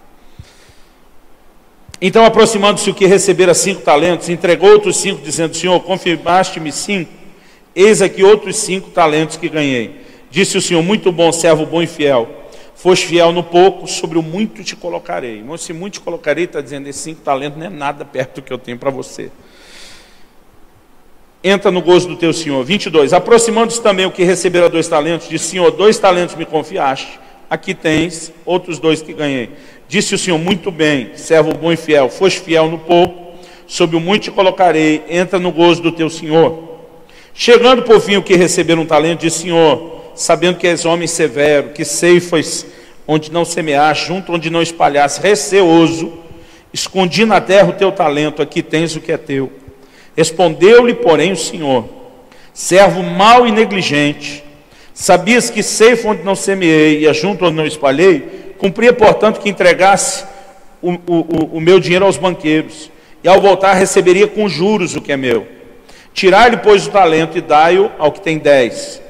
Então, aproximando-se o que recebera 5 talentos, entregou outros 5, dizendo, Senhor, confirmaste-me 5, eis aqui outros 5 talentos que ganhei. Disse o Senhor, muito bom, servo bom e fiel. Foste fiel no pouco, sobre o muito te colocarei. Irmão, se muito te colocarei, está dizendo, esses 5 talentos não é nada perto do que eu tenho para você. Entra no gozo do teu Senhor. 22. Aproximando-se também o que recebera 2 talentos, disse, Senhor, 2 talentos me confiaste, aqui tens outros 2 que ganhei. Disse o Senhor, muito bem, servo bom e fiel, foste fiel no pouco, sobre o muito te colocarei, entra no gozo do teu Senhor. Chegando por fim o que receberam um talento, disse, Senhor, sabendo que és homem severo, que ceifas onde não semeaste, junto onde não espalhaste, receoso, escondi na terra o teu talento, aqui tens o que é teu. Respondeu-lhe, porém, o Senhor, servo mau e negligente, sabias que ceifo onde não semeei e ajunto onde não espalhei, cumpria, portanto, que entregasse o meu dinheiro aos banqueiros, e ao voltar receberia com juros o que é meu. Tirai-lhe, pois, o talento e dai-o ao que tem 10,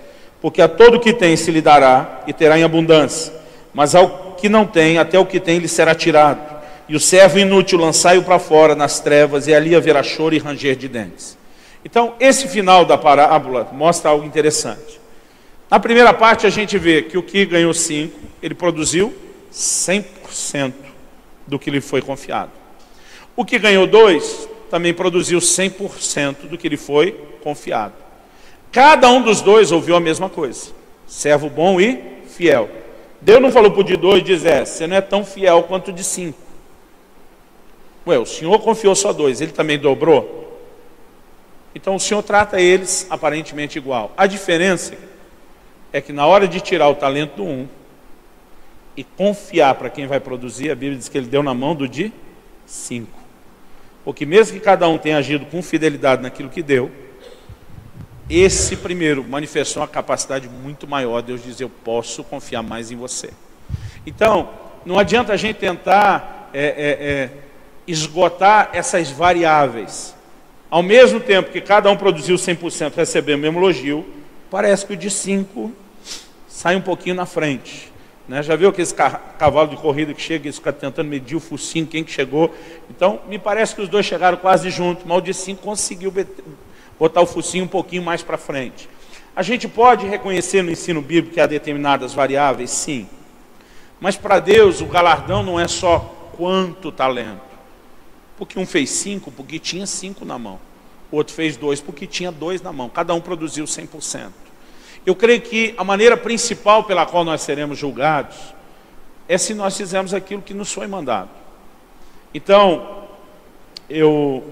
porque a todo o que tem se lhe dará e terá em abundância, mas ao que não tem, até o que tem lhe será tirado. E o servo inútil lançai-o para fora nas trevas, e ali haverá choro e ranger de dentes. Então, esse final da parábola mostra algo interessante. Na primeira parte a gente vê que o que ganhou 5, ele produziu 100% do que lhe foi confiado. O que ganhou 2, também produziu 100% do que lhe foi confiado. Cada um dos 2 ouviu a mesma coisa. Servo bom e fiel. Deus não falou para o de 2 e diz, você não é tão fiel quanto o de 5. O Senhor confiou só 2, ele também dobrou? Então o Senhor trata eles aparentemente igual. A diferença é que na hora de tirar o talento do 1 e confiar para quem vai produzir, a Bíblia diz que ele deu na mão do de 5. Porque mesmo que cada um tenha agido com fidelidade naquilo que deu, esse primeiro manifestou uma capacidade muito maior. Deus diz, eu posso confiar mais em você. Então, não adianta a gente tentar esgotar essas variáveis. Ao mesmo tempo que cada um produziu 100%, recebeu o mesmo elogio, parece que o de 5 sai um pouquinho na frente. Né? Já viu aqueles cavalos de corrida que chegam e ficam tentando medir o focinho, quem que chegou? Então, me parece que os dois chegaram quase juntos, mas o de 5 conseguiu botar o focinho um pouquinho mais para frente. A gente pode reconhecer no ensino bíblico que há determinadas variáveis, sim. Mas para Deus o galardão não é só quanto talento. Porque um fez 5 porque tinha 5 na mão. O outro fez 2 porque tinha 2 na mão. Cada um produziu 100%. Eu creio que a maneira principal pela qual nós seremos julgados é se nós fizermos aquilo que nos foi mandado. Então, eu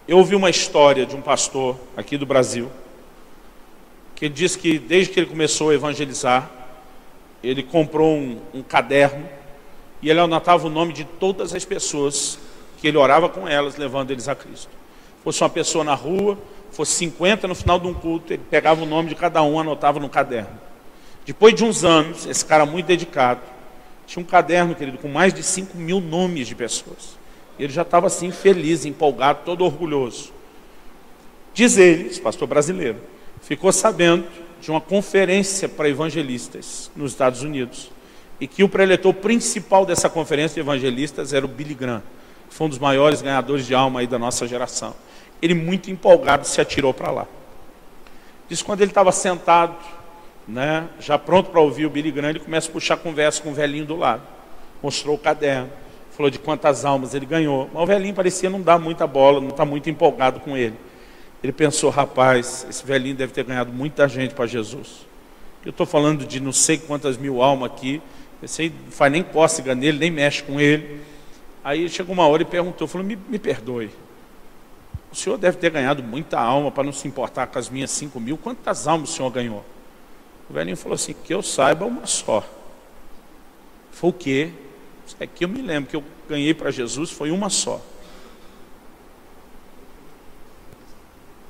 ouvi uma história de um pastor aqui do Brasil, que ele disse que desde que ele começou a evangelizar, ele comprou um caderno e ele anotava o nome de todas as pessoas que ele orava com elas, levando eles a Cristo. Fosse uma pessoa na rua, fosse 50 no final de um culto, ele pegava o nome de cada um, anotava no caderno. Depois de uns anos, esse cara muito dedicado, tinha um caderno, querido, com mais de 5.000 nomes de pessoas. Ele já estava assim, feliz, empolgado, todo orgulhoso. Diz ele, esse pastor brasileiro, ficou sabendo de uma conferência para evangelistas nos Estados Unidos, e que o preletor principal dessa conferência de evangelistas era o Billy Graham, que foi um dos maiores ganhadores de alma aí da nossa geração. Ele, muito empolgado, se atirou para lá. Diz que quando ele estava sentado, né, já pronto para ouvir o Billy Graham, ele começa a puxar conversa com o velhinho do lado. Mostrou o caderno, falou de quantas almas ele ganhou. Mas o velhinho parecia não dar muita bola, não está muito empolgado com ele. Ele pensou, rapaz, esse velhinho deve ter ganhado muita gente para Jesus. Eu estou falando de não sei quantas mil almas aqui, esse não faz nem cócega nele, nem mexe com ele. Aí chegou uma hora e perguntou, falou, me perdoe, o senhor deve ter ganhado muita alma para não se importar com as minhas 5.000, quantas almas o senhor ganhou? O velhinho falou assim, que eu saiba, uma só. Foi o quê? É que eu me lembro que eu ganhei para Jesus, foi uma só.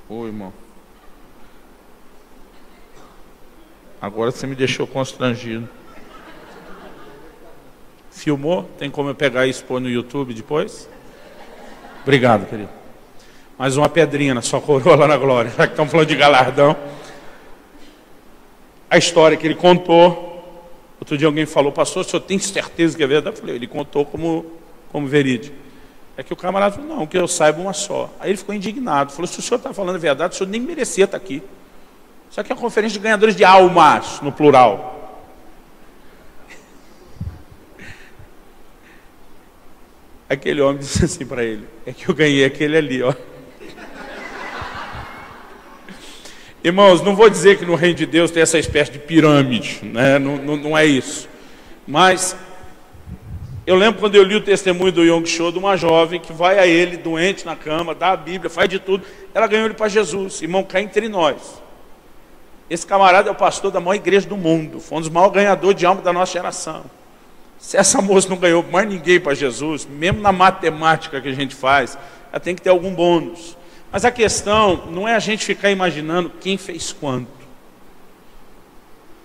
Ô irmão, agora você me deixou constrangido. Filmou? Tem como eu pegar e expor no YouTube depois? Obrigado, querido. Mais uma pedrinha na sua coroa lá na glória, já que estamos falando de galardão. A história que ele contou, outro dia alguém falou, pastor, o senhor tem certeza que é verdade? Eu falei, ele contou como verídico. É que o camarada falou, não, que eu saiba uma só. Aí ele ficou indignado, falou, se o senhor está falando a verdade, o senhor nem merecia estar aqui. Isso aqui é uma conferência de ganhadores de almas, no plural. Aquele homem disse assim para ele, é que eu ganhei aquele ali, ó. Irmãos, não vou dizer que no reino de Deus tem essa espécie de pirâmide, né? Não é isso. Mas eu lembro quando eu li o testemunho do Yong Cho, de uma jovem que vai a ele, doente na cama, dá a Bíblia, faz de tudo. Ela ganhou ele para Jesus. Irmão, cá entre nós. Esse camarada é o pastor da maior igreja do mundo. Foi um dos maiores ganhadores de alma da nossa geração. Se essa moça não ganhou mais ninguém para Jesus, mesmo na matemática que a gente faz, ela tem que ter algum bônus. Mas a questão não é a gente ficar imaginando quem fez quanto.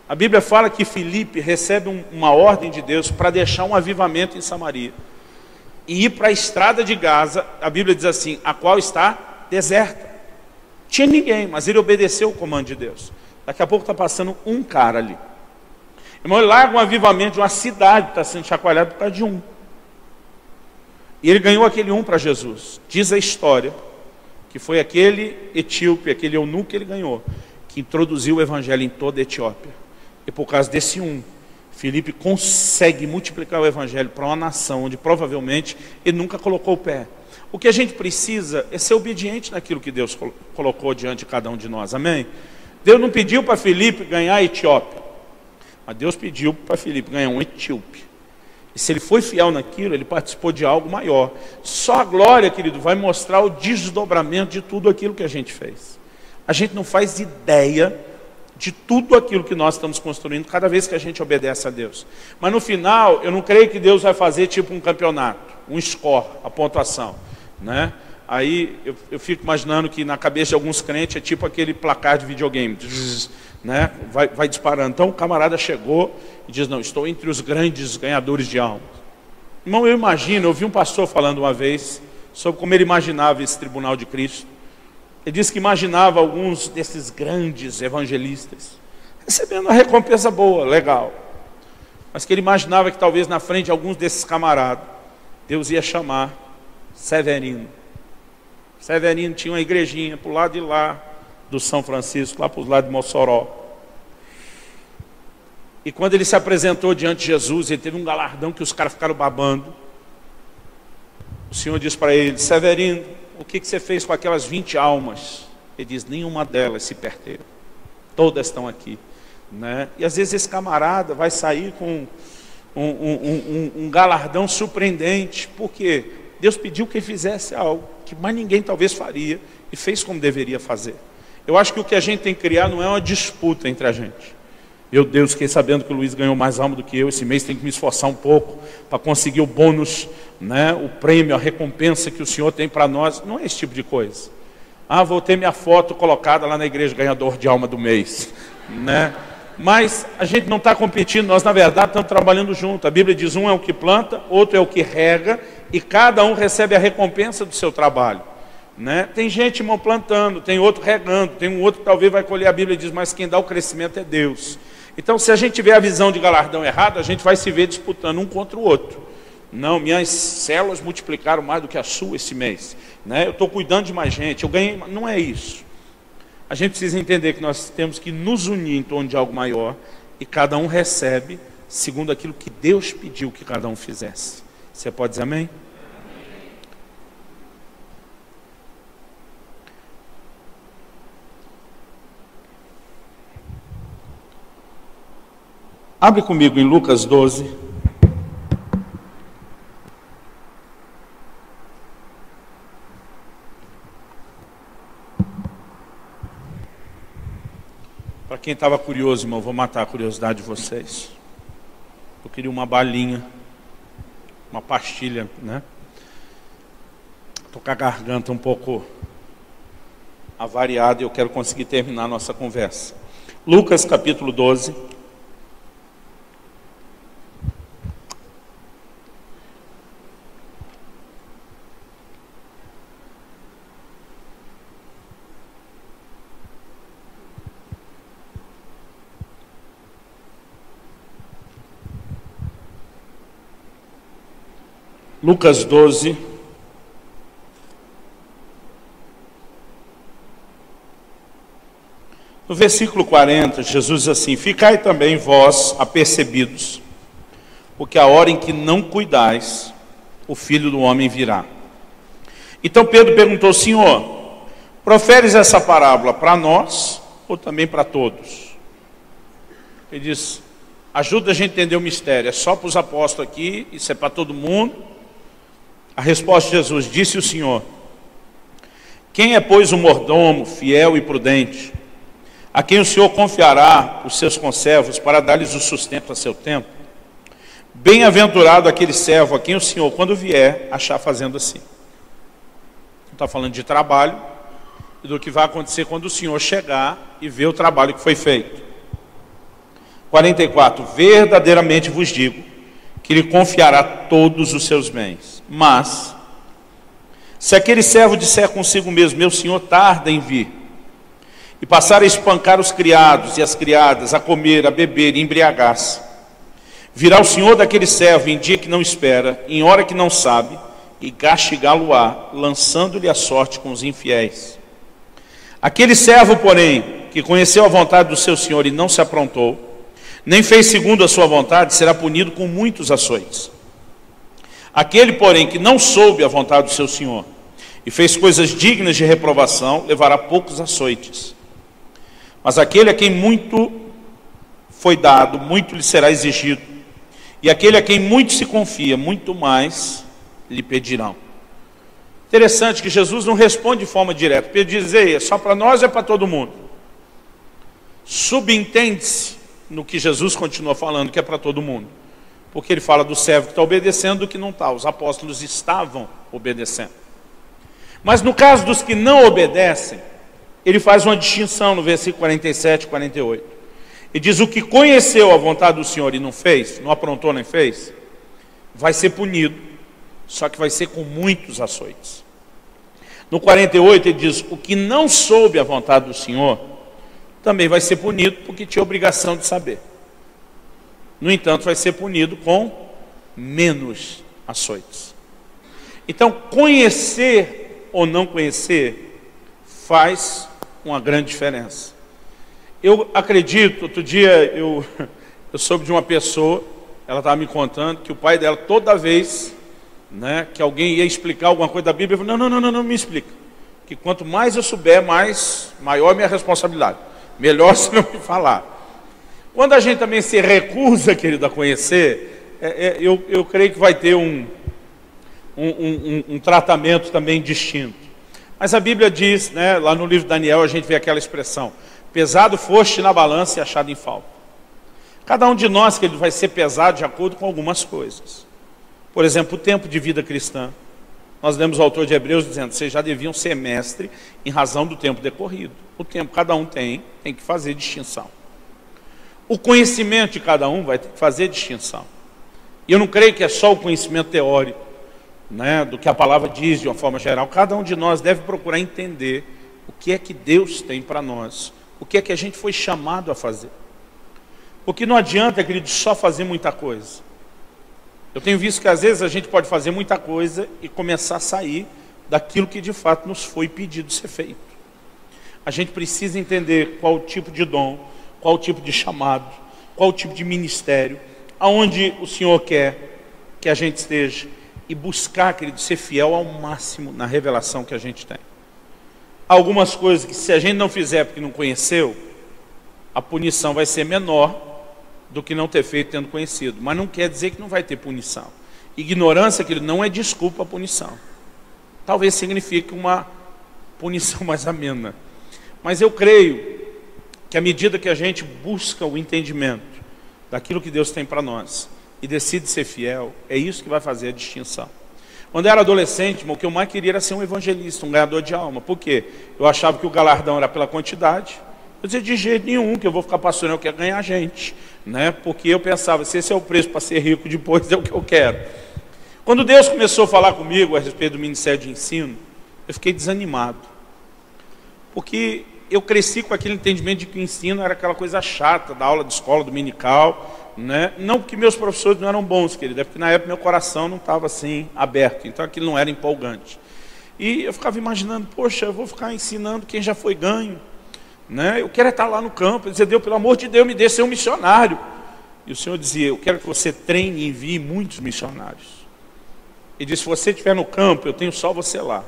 A Bíblia fala que Filipe recebe uma ordem de Deus para deixar um avivamento em Samaria. E ir para a estrada de Gaza, a Bíblia diz assim, a qual está deserta. Tinha ninguém, mas ele obedeceu o comando de Deus. Daqui a pouco está passando um cara ali. Irmão, ele larga um avivamento de uma cidade, está sendo chacoalhado por causa de um. E ele ganhou aquele um para Jesus. Diz a história que foi aquele etíope, aquele eunuco que ele ganhou, que introduziu o evangelho em toda a Etiópia. E por causa desse um, Filipe consegue multiplicar o evangelho para uma nação onde provavelmente ele nunca colocou o pé. O que a gente precisa é ser obediente naquilo que Deus colocou diante de cada um de nós, amém? Deus não pediu para Filipe ganhar a Etiópia, mas Deus pediu para Filipe ganhar um etíope. E se ele foi fiel naquilo, ele participou de algo maior. Só a glória, querido, vai mostrar o desdobramento de tudo aquilo que a gente fez. A gente não faz ideia de tudo aquilo que nós estamos construindo cada vez que a gente obedece a Deus. Mas no final, eu não creio que Deus vai fazer tipo um campeonato, um score, a pontuação. né? Aí eu fico imaginando que na cabeça de alguns crentes é tipo aquele placar de videogame, né? Vai disparando. Então o camarada chegou e diz, não, estou entre os grandes ganhadores de almas. Irmão, eu ouvi um pastor falando uma vez sobre como ele imaginava esse tribunal de Cristo. Ele disse que imaginava alguns desses grandes evangelistas recebendo uma recompensa boa, legal. Mas que ele imaginava que talvez na frente de alguns desses camaradas, Deus ia chamar Severino. Severino tinha uma igrejinha para o lado de lá do São Francisco, lá para os lados de Mossoró. E quando ele se apresentou diante de Jesus, ele teve um galardão que os caras ficaram babando. O Senhor disse para ele, Severino, o que você fez com aquelas 20 almas? Ele diz, nenhuma delas se perderam. Todas estão aqui. Né? E às vezes esse camarada vai sair com um galardão surpreendente. Por quê? Deus pediu que ele fizesse algo que mais ninguém talvez faria e fez como deveria fazer. Eu acho que o que a gente tem que criar não é uma disputa entre a gente. Meu Deus, fiquei sabendo que o Luiz ganhou mais alma do que eu, esse mês tem que me esforçar um pouco para conseguir o bônus, né, o prêmio, a recompensa que o Senhor tem para nós. Não é esse tipo de coisa. Ah, vou ter minha foto colocada lá na igreja, ganhador de alma do mês, né? Mas a gente não está competindo, nós na verdade estamos trabalhando junto. A Bíblia diz, um é o que planta, outro é o que rega, e cada um recebe a recompensa do seu trabalho, né? Tem gente, irmão, plantando, tem outro regando, tem um outro que talvez vai colher. A Bíblia diz, mas quem dá o crescimento é Deus. Então se a gente tiver a visão de galardão errada, a gente vai se ver disputando um contra o outro. Não, minhas células multiplicaram mais do que a sua esse mês, né? Eu estou cuidando de mais gente, eu ganhei. Não é isso. A gente precisa entender que nós temos que nos unir em torno de algo maior, e cada um recebe segundo aquilo que Deus pediu que cada um fizesse. Você pode dizer amém? Abre comigo em Lucas 12. Para quem estava curioso, irmão, vou matar a curiosidade de vocês. Eu queria uma balinha, uma pastilha, né? Estou com a garganta um pouco avariada e eu quero conseguir terminar a nossa conversa. Lucas capítulo 12. Lucas 12, no versículo 40, Jesus diz assim, ficai também vós apercebidos, porque a hora em que não cuidais, o Filho do Homem virá. Então Pedro perguntou, Senhor, proferes essa parábola para nós ou também para todos? Ele diz, ajuda a gente a entender o mistério, é só para os apóstolos aqui, isso é para todo mundo? A resposta de Jesus, disse o Senhor, quem é, pois, o mordomo, fiel e prudente, a quem o Senhor confiará os seus conservos para dar-lhes o sustento a seu tempo? Bem-aventurado aquele servo a quem o Senhor, quando vier, achar fazendo assim. Está falando de trabalho e do que vai acontecer quando o Senhor chegar e ver o trabalho que foi feito. 44, verdadeiramente vos digo, que lhe confiará todos os seus bens. Mas, se aquele servo disser consigo mesmo, meu senhor tarda em vir, e passar a espancar os criados e as criadas, a comer, a beber e embriagar-se, virá o senhor daquele servo em dia que não espera, em hora que não sabe, e castigá-lo-á, lançando-lhe a sorte com os infiéis. Aquele servo, porém, que conheceu a vontade do seu senhor e não se aprontou, nem fez segundo a sua vontade, será punido com muitos açoites. Aquele, porém, que não soube a vontade do seu senhor e fez coisas dignas de reprovação, levará poucos açoites. Mas aquele a quem muito foi dado, muito lhe será exigido. E aquele a quem muito se confia, muito mais lhe pedirão. Interessante que Jesus não responde de forma direta. Pedro diz, é só para nós ou é para todo mundo? Subentende-se no que Jesus continua falando, que é para todo mundo. Porque ele fala do servo que está obedecendo e do que não está. Os apóstolos estavam obedecendo. Mas no caso dos que não obedecem, ele faz uma distinção no versículo 47 e 48. E diz: o que conheceu a vontade do Senhor e não fez, não aprontou nem fez, vai ser punido, só que vai ser com muitos açoites. No 48 ele diz: o que não soube a vontade do Senhor, também vai ser punido, porque tinha obrigação de saber. No entanto, vai ser punido com menos açoites. Então, conhecer ou não conhecer faz uma grande diferença. Eu acredito, outro dia eu soube de uma pessoa, ela estava me contando que o pai dela, toda vez, né, que alguém ia explicar alguma coisa da Bíblia, ele falou: não, me explica. Que quanto mais eu souber, maior a minha responsabilidade. Melhor se não me falar. Quando a gente também se recusa, querido, a conhecer, eu creio que vai ter um tratamento também distinto. Mas a Bíblia diz, né, lá no livro de Daniel a gente vê aquela expressão: pesado foste na balança e achado em falta. Cada um de nós, querido, vai ser pesado de acordo com algumas coisas. Por exemplo, o tempo de vida cristã. Nós lemos o autor de Hebreus dizendo: vocês já deviam ser mestre em razão do tempo decorrido. O tempo cada um tem que fazer distinção. O conhecimento de cada um vai ter que fazer distinção. E eu não creio que é só o conhecimento teórico, né, do que a palavra diz de uma forma geral. Cada um de nós deve procurar entender o que é que Deus tem para nós, o que é que a gente foi chamado a fazer. Porque não adianta, querido, só fazer muita coisa. Eu tenho visto que às vezes a gente pode fazer muita coisa e começar a sair daquilo que de fato nos foi pedido ser feito. A gente precisa entender qual o tipo de dom, qual o tipo de chamado, qual o tipo de ministério, aonde o Senhor quer que a gente esteja, e buscar, querido, ser fiel ao máximo na revelação que a gente tem. Há algumas coisas que, se a gente não fizer porque não conheceu, a punição vai ser menor do que não ter feito tendo conhecido. Mas não quer dizer que não vai ter punição. Ignorância, querido, não é desculpa a punição. Talvez signifique uma punição mais amena. Mas eu creio que à medida que a gente busca o entendimento daquilo que Deus tem para nós e decide ser fiel, é isso que vai fazer a distinção. Quando eu era adolescente, o que eu mais queria era ser um evangelista, um ganhador de alma. Por quê? Eu achava que o galardão era pela quantidade. Eu dizia: de jeito nenhum, que eu vou ficar pastoreando, eu quero ganhar gente, né? Porque eu pensava: se esse é o preço para ser rico depois, é o que eu quero. Quando Deus começou a falar comigo a respeito do ministério de ensino, eu fiquei desanimado. Porque eu cresci com aquele entendimento de que o ensino era aquela coisa chata, da aula de escola dominical, né? Não porque meus professores não eram bons, querido, é porque na época meu coração não estava assim aberto, então aquilo não era empolgante. E eu ficava imaginando: poxa, eu vou ficar ensinando quem já foi ganho, né? Eu quero estar lá no campo. Eu dizia: Deus, pelo amor de Deus, me deixe ser um missionário. E o Senhor dizia: eu quero que você treine e envie muitos missionários. Ele disse: se você estiver no campo, eu tenho só você lá.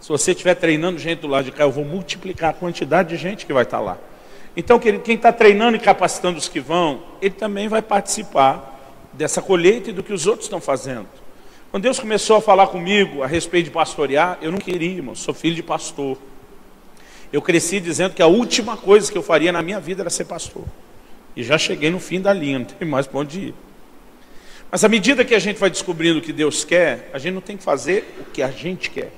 Se você estiver treinando gente do lado de cá, eu vou multiplicar a quantidade de gente que vai estar lá. Então, querido, quem está treinando e capacitando os que vão, ele também vai participar dessa colheita e do que os outros estão fazendo. Quando Deus começou a falar comigo a respeito de pastorear, eu não queria, irmão, sou filho de pastor. Eu cresci dizendo que a última coisa que eu faria na minha vida era ser pastor. E já cheguei no fim da linha, não tem mais para onde ir. Mas à medida que a gente vai descobrindo o que Deus quer, a gente não tem que fazer o que a gente quer.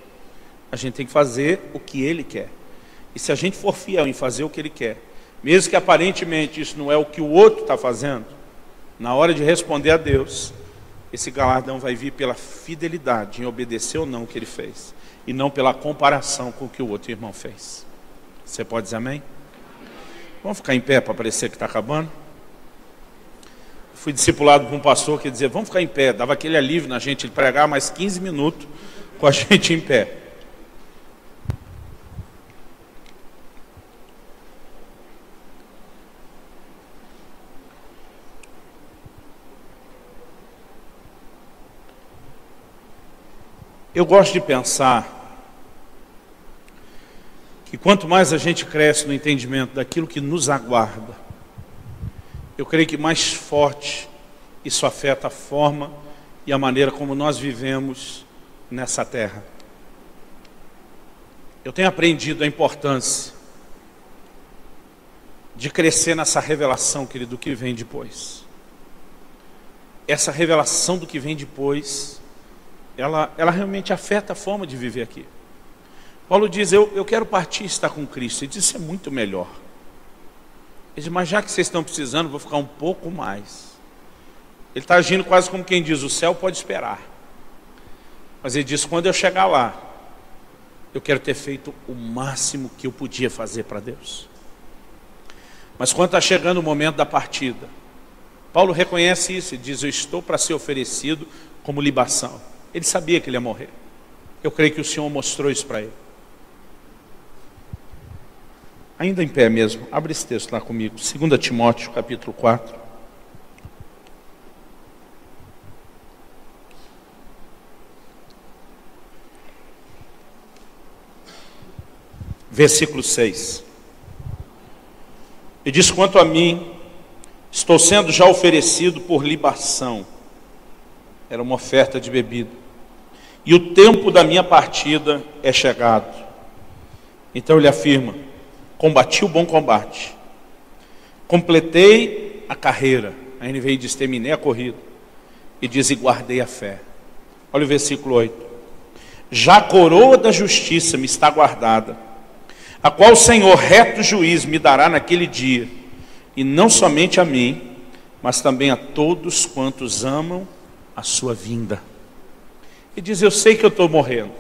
A gente tem que fazer o que Ele quer. E se a gente for fiel em fazer o que Ele quer, mesmo que aparentemente isso não é o que o outro está fazendo, na hora de responder a Deus, esse galardão vai vir pela fidelidade em obedecer ou não o que ele fez, e não pela comparação com o que o outro irmão fez. Você pode dizer amém? Vamos ficar em pé para parecer que está acabando? Fui discipulado por um pastor que dizia: vamos ficar em pé. Dava aquele alívio na gente, ele pregar mais 15 minutos com a gente em pé. Eu gosto de pensar que quanto mais a gente cresce no entendimento daquilo que nos aguarda, eu creio que mais forte isso afeta a forma e a maneira como nós vivemos nessa terra. Eu tenho aprendido a importância de crescer nessa revelação, querido, do que vem depois. Essa revelação do que vem depois, ela realmente afeta a forma de viver aqui. Paulo diz, eu quero partir e estar com Cristo. Ele diz, isso é muito melhor. Ele diz, mas já que vocês estão precisando, vou ficar um pouco mais. Ele está agindo quase como quem diz, o céu pode esperar. Mas ele diz, quando eu chegar lá, eu quero ter feito o máximo que eu podia fazer para Deus. Mas quando está chegando o momento da partida, Paulo reconhece isso e diz, eu estou para ser oferecido como libação. Ele sabia que ele ia morrer. Eu creio que o Senhor mostrou isso para ele. Ainda em pé mesmo, abre esse texto lá comigo, 2 Timóteo, capítulo 4. Versículo 6. E diz, quanto a mim, estou sendo já oferecido por libação. Era uma oferta de bebida. E o tempo da minha partida é chegado. Então ele afirma, combati o bom combate, completei a carreira. A NVI diz, terminei a corrida. E diz, e guardei a fé. Olha o versículo 8. Já a coroa da justiça me está guardada, a qual o Senhor, reto juiz, me dará naquele dia, e não somente a mim, mas também a todos quantos amam a sua vinda. Ele diz, eu sei que eu estou morrendo.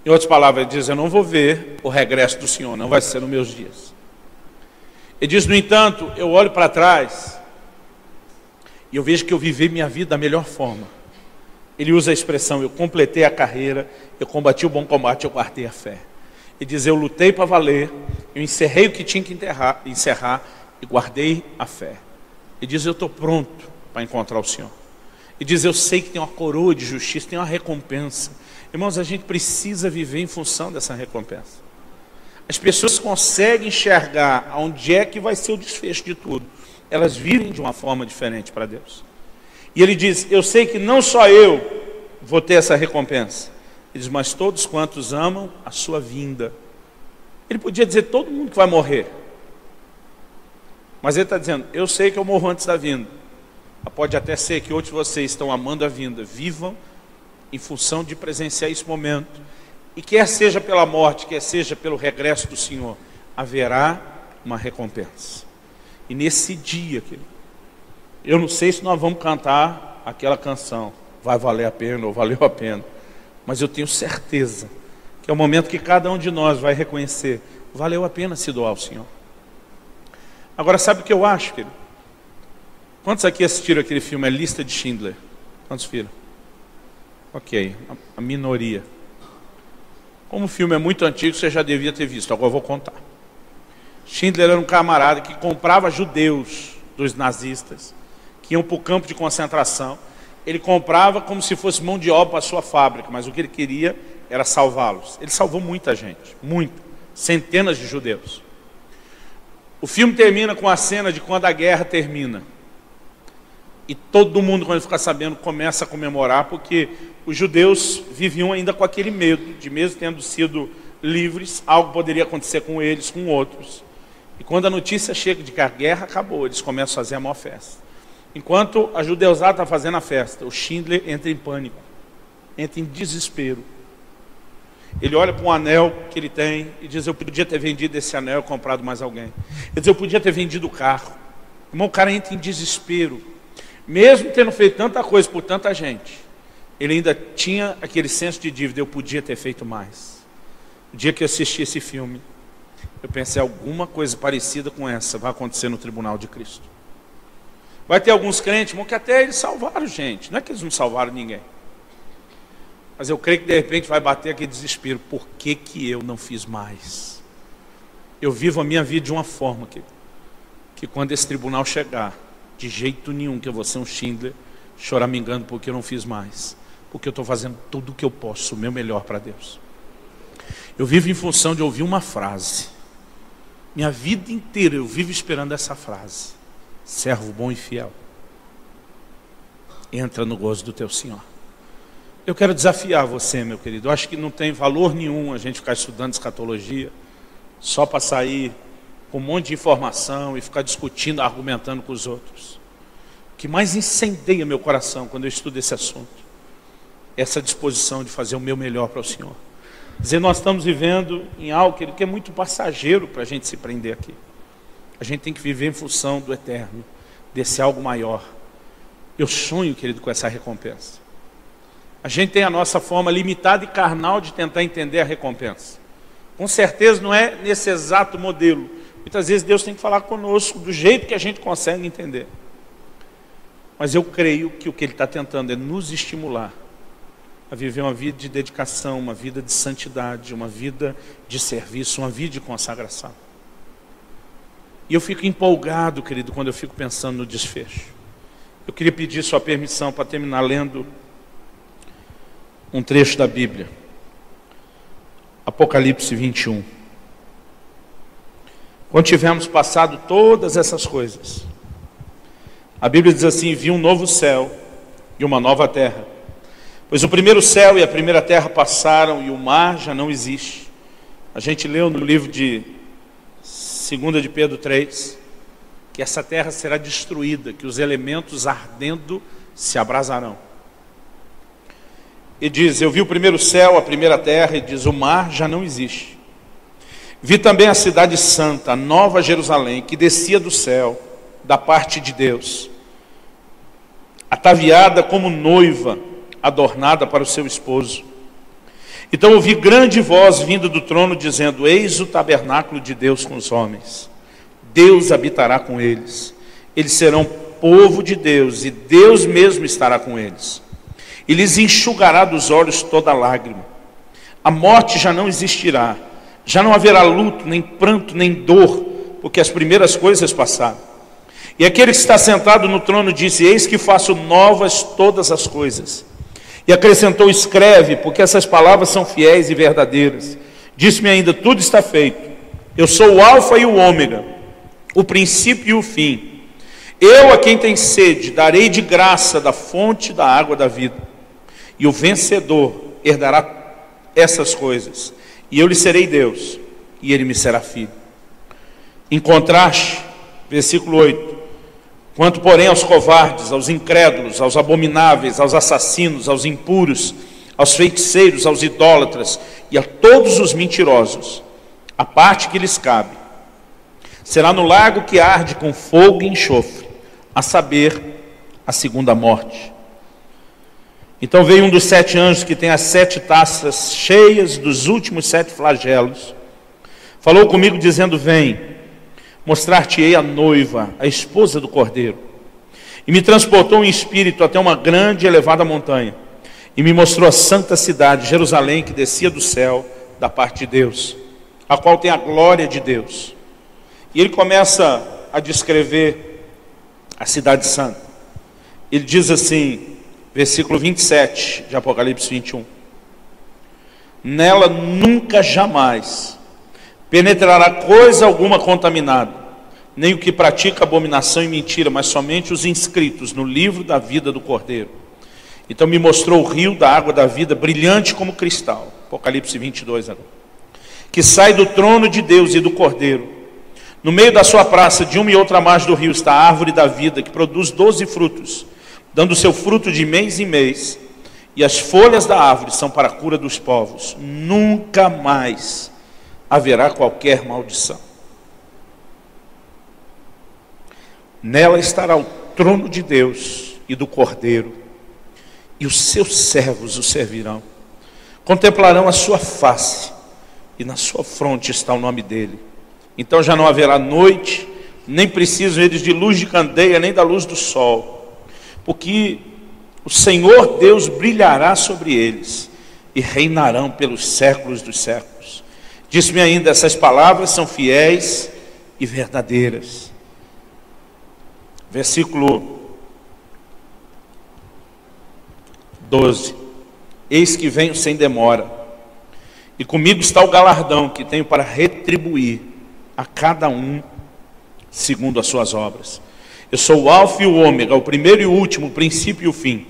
Em outras palavras, ele diz, eu não vou ver o regresso do Senhor, não vai ser nos meus dias. Ele diz, no entanto, eu olho para trás, e eu vejo que eu vivi minha vida da melhor forma. Ele usa a expressão, eu completei a carreira, eu combati o bom combate, eu guardei a fé. Ele diz, eu lutei para valer, eu encerrei o que tinha que encerrar e guardei a fé. Ele diz, eu estou pronto para encontrar o Senhor. Ele diz, eu sei que tem uma coroa de justiça, tem uma recompensa. Irmãos, a gente precisa viver em função dessa recompensa. As pessoas conseguem enxergar onde é que vai ser o desfecho de tudo. Elas vivem de uma forma diferente para Deus. E ele diz, eu sei que não só eu vou ter essa recompensa. Ele diz, mas todos quantos amam a sua vinda. Ele podia dizer, todo mundo que vai morrer. Mas ele está dizendo, eu sei que eu morro antes da vinda. Pode até ser que outros de vocês estão amando a vinda. Vivam em função de presenciar esse momento. E quer seja pela morte, quer seja pelo regresso do Senhor, haverá uma recompensa. E nesse dia, querido, eu não sei se nós vamos cantar aquela canção, vai valer a pena ou valeu a pena. Mas eu tenho certeza que é o momento que cada um de nós vai reconhecer, valeu a pena se doar ao Senhor. Agora, sabe o que eu acho, querido? Quantos aqui assistiram aquele filme, A Lista de Schindler? Quantos viram? Ok, a minoria. Como o filme é muito antigo, você já devia ter visto, agora eu vou contar. Schindler era um camarada que comprava judeus dos nazistas, que iam para o campo de concentração. Ele comprava como se fosse mão de obra para a sua fábrica, mas o que ele queria era salvá-los. Ele salvou muita gente, centenas de judeus. O filme termina com a cena de quando a guerra termina. E todo mundo, quando fica sabendo, começa a comemorar, porque os judeus viviam ainda com aquele medo, de mesmo tendo sido livres, algo poderia acontecer com eles, com outros. E quando a notícia chega de que a guerra acabou, eles começam a fazer a maior festa. Enquanto a judeusada está fazendo a festa, o Schindler entra em pânico, entra em desespero. Ele olha para um anel que ele tem e diz, eu podia ter vendido esse anel e comprado mais alguém. Ele diz, eu podia ter vendido o carro. Irmão, o cara entra em desespero. Mesmo tendo feito tanta coisa por tanta gente, ele ainda tinha aquele senso de dívida, eu podia ter feito mais. O dia que eu assisti esse filme, eu pensei, alguma coisa parecida com essa vai acontecer no tribunal de Cristo. Vai ter alguns crentes, irmão, que até eles salvaram gente. Não é que eles não salvaram ninguém. Mas eu creio que de repente vai bater aquele desespero. Por que que eu não fiz mais? Eu vivo a minha vida de uma forma que quando esse tribunal chegar, de jeito nenhum que eu vou ser um Schindler, choramingando porque eu não fiz mais. Porque eu estou fazendo tudo o que eu posso, o meu melhor para Deus. Eu vivo em função de ouvir uma frase. Minha vida inteira eu vivo esperando essa frase. Servo bom e fiel, entra no gozo do teu Senhor. Eu quero desafiar você, meu querido. Eu acho que não tem valor nenhum a gente ficar estudando escatologia só para sair com um monte de informação e ficar discutindo, argumentando com os outros. O que mais incendeia meu coração quando eu estudo esse assunto é essa disposição de fazer o meu melhor para o Senhor. Dizer, nós estamos vivendo em algo que é muito passageiro para a gente se prender aqui. A gente tem que viver em função do eterno, desse algo maior. Eu sonho, querido, com essa recompensa. A gente tem a nossa forma limitada e carnal de tentar entender a recompensa. Com certeza não é nesse exato modelo. Muitas vezes Deus tem que falar conosco do jeito que a gente consegue entender. Mas eu creio que o que Ele está tentando é nos estimular a viver uma vida de dedicação, uma vida de santidade, uma vida de serviço, uma vida de consagração. E eu fico empolgado, querido, quando eu fico pensando no desfecho. Eu queria pedir sua permissão para terminar lendo um trecho da Bíblia. Apocalipse 21. Quando tivermos passado todas essas coisas, a Bíblia diz assim: vi um novo céu e uma nova terra. Pois o primeiro céu e a primeira terra passaram e o mar já não existe. A gente leu no livro de 2 de Pedro 3, que essa terra será destruída, que os elementos ardendo se abrasarão. E diz, eu vi o primeiro céu, a primeira terra, e diz, o mar já não existe. Vi também a cidade santa, a nova Jerusalém, que descia do céu, da parte de Deus, ataviada como noiva, adornada para o seu esposo. Então ouvi grande voz vindo do trono, dizendo, eis o tabernáculo de Deus com os homens. Deus habitará com eles. Eles serão povo de Deus, e Deus mesmo estará com eles. E lhes enxugará dos olhos toda lágrima. A morte já não existirá. Já não haverá luto, nem pranto, nem dor, porque as primeiras coisas passaram. E aquele que está sentado no trono disse, eis que faço novas todas as coisas. E acrescentou, escreve, porque essas palavras são fiéis e verdadeiras. Disse-me ainda, tudo está feito. Eu sou o alfa e o ômega, o princípio e o fim. Eu a quem tem sede darei de graça da fonte da água da vida. E o vencedor herdará essas coisas. E eu lhe serei Deus, e ele me será filho. Em contraste, versículo 8. Quanto, porém, aos covardes, aos incrédulos, aos abomináveis, aos assassinos, aos impuros, aos feiticeiros, aos idólatras e a todos os mentirosos, a parte que lhes cabe será no lago que arde com fogo e enxofre, a saber, a segunda morte. Então veio um dos 7 anjos que tem as 7 taças cheias dos últimos 7 flagelos. Falou comigo dizendo, vem, mostrar-te-ei a noiva, a esposa do Cordeiro. E me transportou em espírito até uma grande e elevada montanha. E me mostrou a santa cidade, Jerusalém, que descia do céu, da parte de Deus, a qual tem a glória de Deus. E ele começa a descrever a cidade santa. Ele diz assim, versículo 27 de Apocalipse 21. Nela nunca jamais penetrará coisa alguma contaminada, nem o que pratica abominação e mentira, mas somente os inscritos no livro da vida do Cordeiro. Então me mostrou o rio da água da vida, brilhante como cristal, Apocalipse 22 agora, que sai do trono de Deus e do Cordeiro. No meio da sua praça, de uma e outra margem do rio, está a árvore da vida, que produz 12 frutos, dando seu fruto de mês em mês, e as folhas da árvore são para a cura dos povos. Nunca mais haverá qualquer maldição. Nela estará o trono de Deus e do Cordeiro, e os seus servos o servirão. Contemplarão a sua face, e na sua fronte está o nome dele. Então já não haverá noite, nem precisam eles de luz de candeia, nem da luz do sol, porque o Senhor Deus brilhará sobre eles, e reinarão pelos séculos dos séculos. Disse-me ainda, essas palavras são fiéis e verdadeiras. Versículo 12. Eis que venho sem demora, e comigo está o galardão que tenho para retribuir a cada um segundo as suas obras. Eu sou o alfa e o ômega, o primeiro e o último, o princípio e o fim.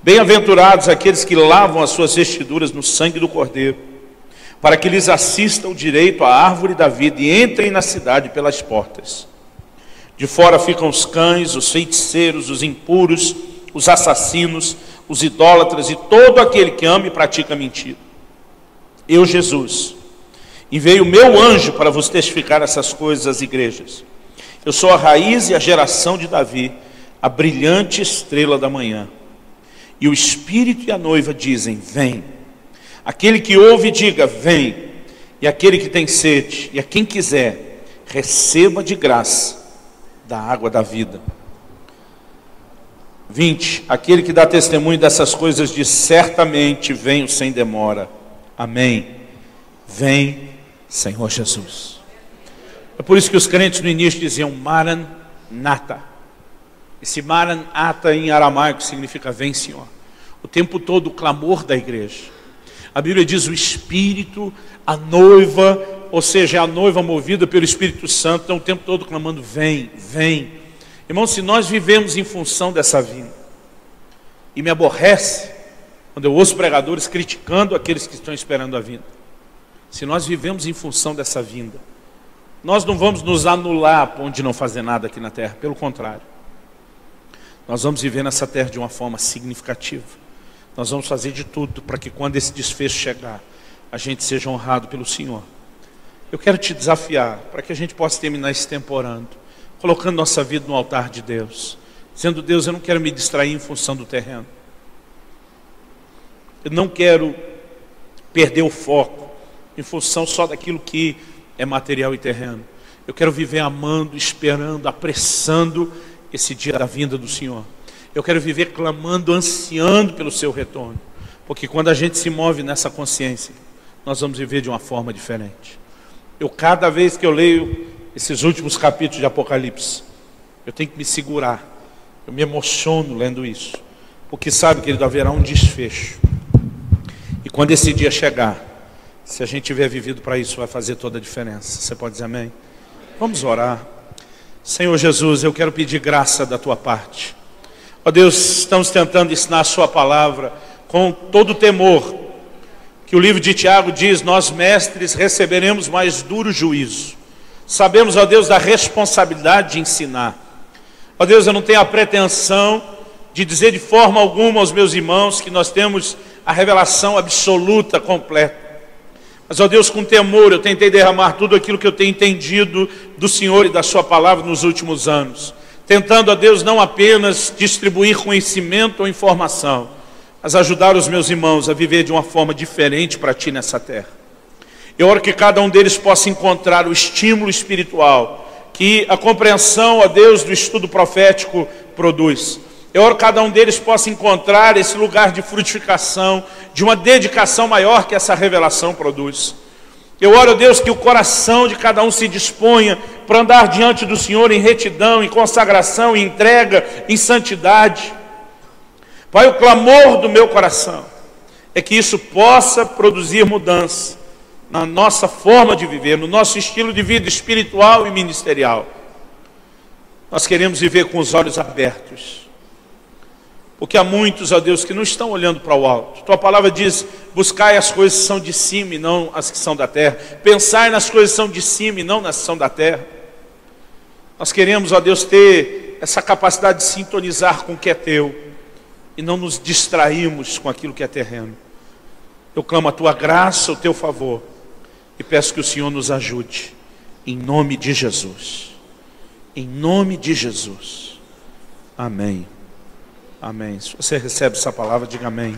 Bem-aventurados aqueles que lavam as suas vestiduras no sangue do Cordeiro, para que lhes assista o direito à árvore da vida e entrem na cidade pelas portas. De fora ficam os cães, os feiticeiros, os impuros, os assassinos, os idólatras e todo aquele que ama e pratica mentira. eu, Jesus, enviei o meu anjo para vos testificar essas coisas às igrejas. Eu sou a raiz e a geração de Davi, a brilhante estrela da manhã. E o Espírito e a noiva dizem, vem. Aquele que ouve, diga, vem. E aquele que tem sede, e a quem quiser, receba de graça da água da vida. 20. Aquele que dá testemunho dessas coisas diz, certamente venho sem demora. Amém. Vem, Senhor Jesus. É por isso que os crentes no início diziam, Maranata. Esse Maranata em aramaico significa vem, Senhor. O tempo todo o clamor da igreja. A Bíblia diz o Espírito, a noiva, ou seja, a noiva movida pelo Espírito Santo, então o tempo todo clamando, vem, vem. Irmão, se nós vivemos em função dessa vinda, e me aborrece quando eu ouço pregadores criticando aqueles que estão esperando a vinda. Se nós vivemos em função dessa vinda, nós não vamos nos anular a ponto de não fazer nada aqui na terra, pelo contrário. Nós vamos viver nessa terra de uma forma significativa. Nós vamos fazer de tudo para que quando esse desfecho chegar, a gente seja honrado pelo Senhor. Eu quero te desafiar para que a gente possa terminar esse tempo orando, colocando nossa vida no altar de Deus, dizendo, Deus, eu não quero me distrair em função do terreno. Eu não quero perder o foco em função só daquilo que é material e terreno. Eu quero viver amando, esperando, apressando esse dia da vinda do Senhor. Eu quero viver clamando, ansiando pelo seu retorno. Porque quando a gente se move nessa consciência, nós vamos viver de uma forma diferente. Cada vez que eu leio esses últimos capítulos de Apocalipse, eu tenho que me segurar. Eu me emociono lendo isso. Porque sabe, querido, haverá um desfecho. E quando esse dia chegar, se a gente tiver vivido para isso, vai fazer toda a diferença. Você pode dizer amém? Vamos orar. Senhor Jesus, eu quero pedir graça da tua parte. Ó Deus, estamos tentando ensinar a sua palavra com todo o temor, que o livro de Tiago diz, nós mestres receberemos mais duro juízo. Sabemos, ó Deus, da responsabilidade de ensinar. Ó Deus, eu não tenho a pretensão de dizer de forma alguma aos meus irmãos que nós temos a revelação absoluta, completa. Mas, ó Deus, com temor, eu tentei derramar tudo aquilo que eu tenho entendido do Senhor e da sua palavra nos últimos anos. Tentando, ó Deus, não apenas distribuir conhecimento ou informação, mas ajudar os meus irmãos a viver de uma forma diferente para Ti nessa terra. Eu oro que cada um deles possa encontrar o estímulo espiritual que a compreensão, ó Deus, do estudo profético produz. Eu oro que cada um deles possa encontrar esse lugar de frutificação, de uma dedicação maior que essa revelação produz. Eu oro, Deus, que o coração de cada um se disponha para andar diante do Senhor em retidão, em consagração, em entrega, em santidade. Pai, o clamor do meu coração é que isso possa produzir mudança na nossa forma de viver, no nosso estilo de vida espiritual e ministerial. Nós queremos viver com os olhos abertos. Porque há muitos, ó Deus, que não estão olhando para o alto. Tua palavra diz, buscai as coisas que são de cima e não as que são da terra. Pensai nas coisas que são de cima e não nas que são da terra. Nós queremos, ó Deus, ter essa capacidade de sintonizar com o que é teu e não nos distrairmos com aquilo que é terreno. Eu clamo a tua graça, o teu favor e peço que o Senhor nos ajude. Em nome de Jesus. Em nome de Jesus. Amém. Amém. Se você recebe essa palavra, diga amém.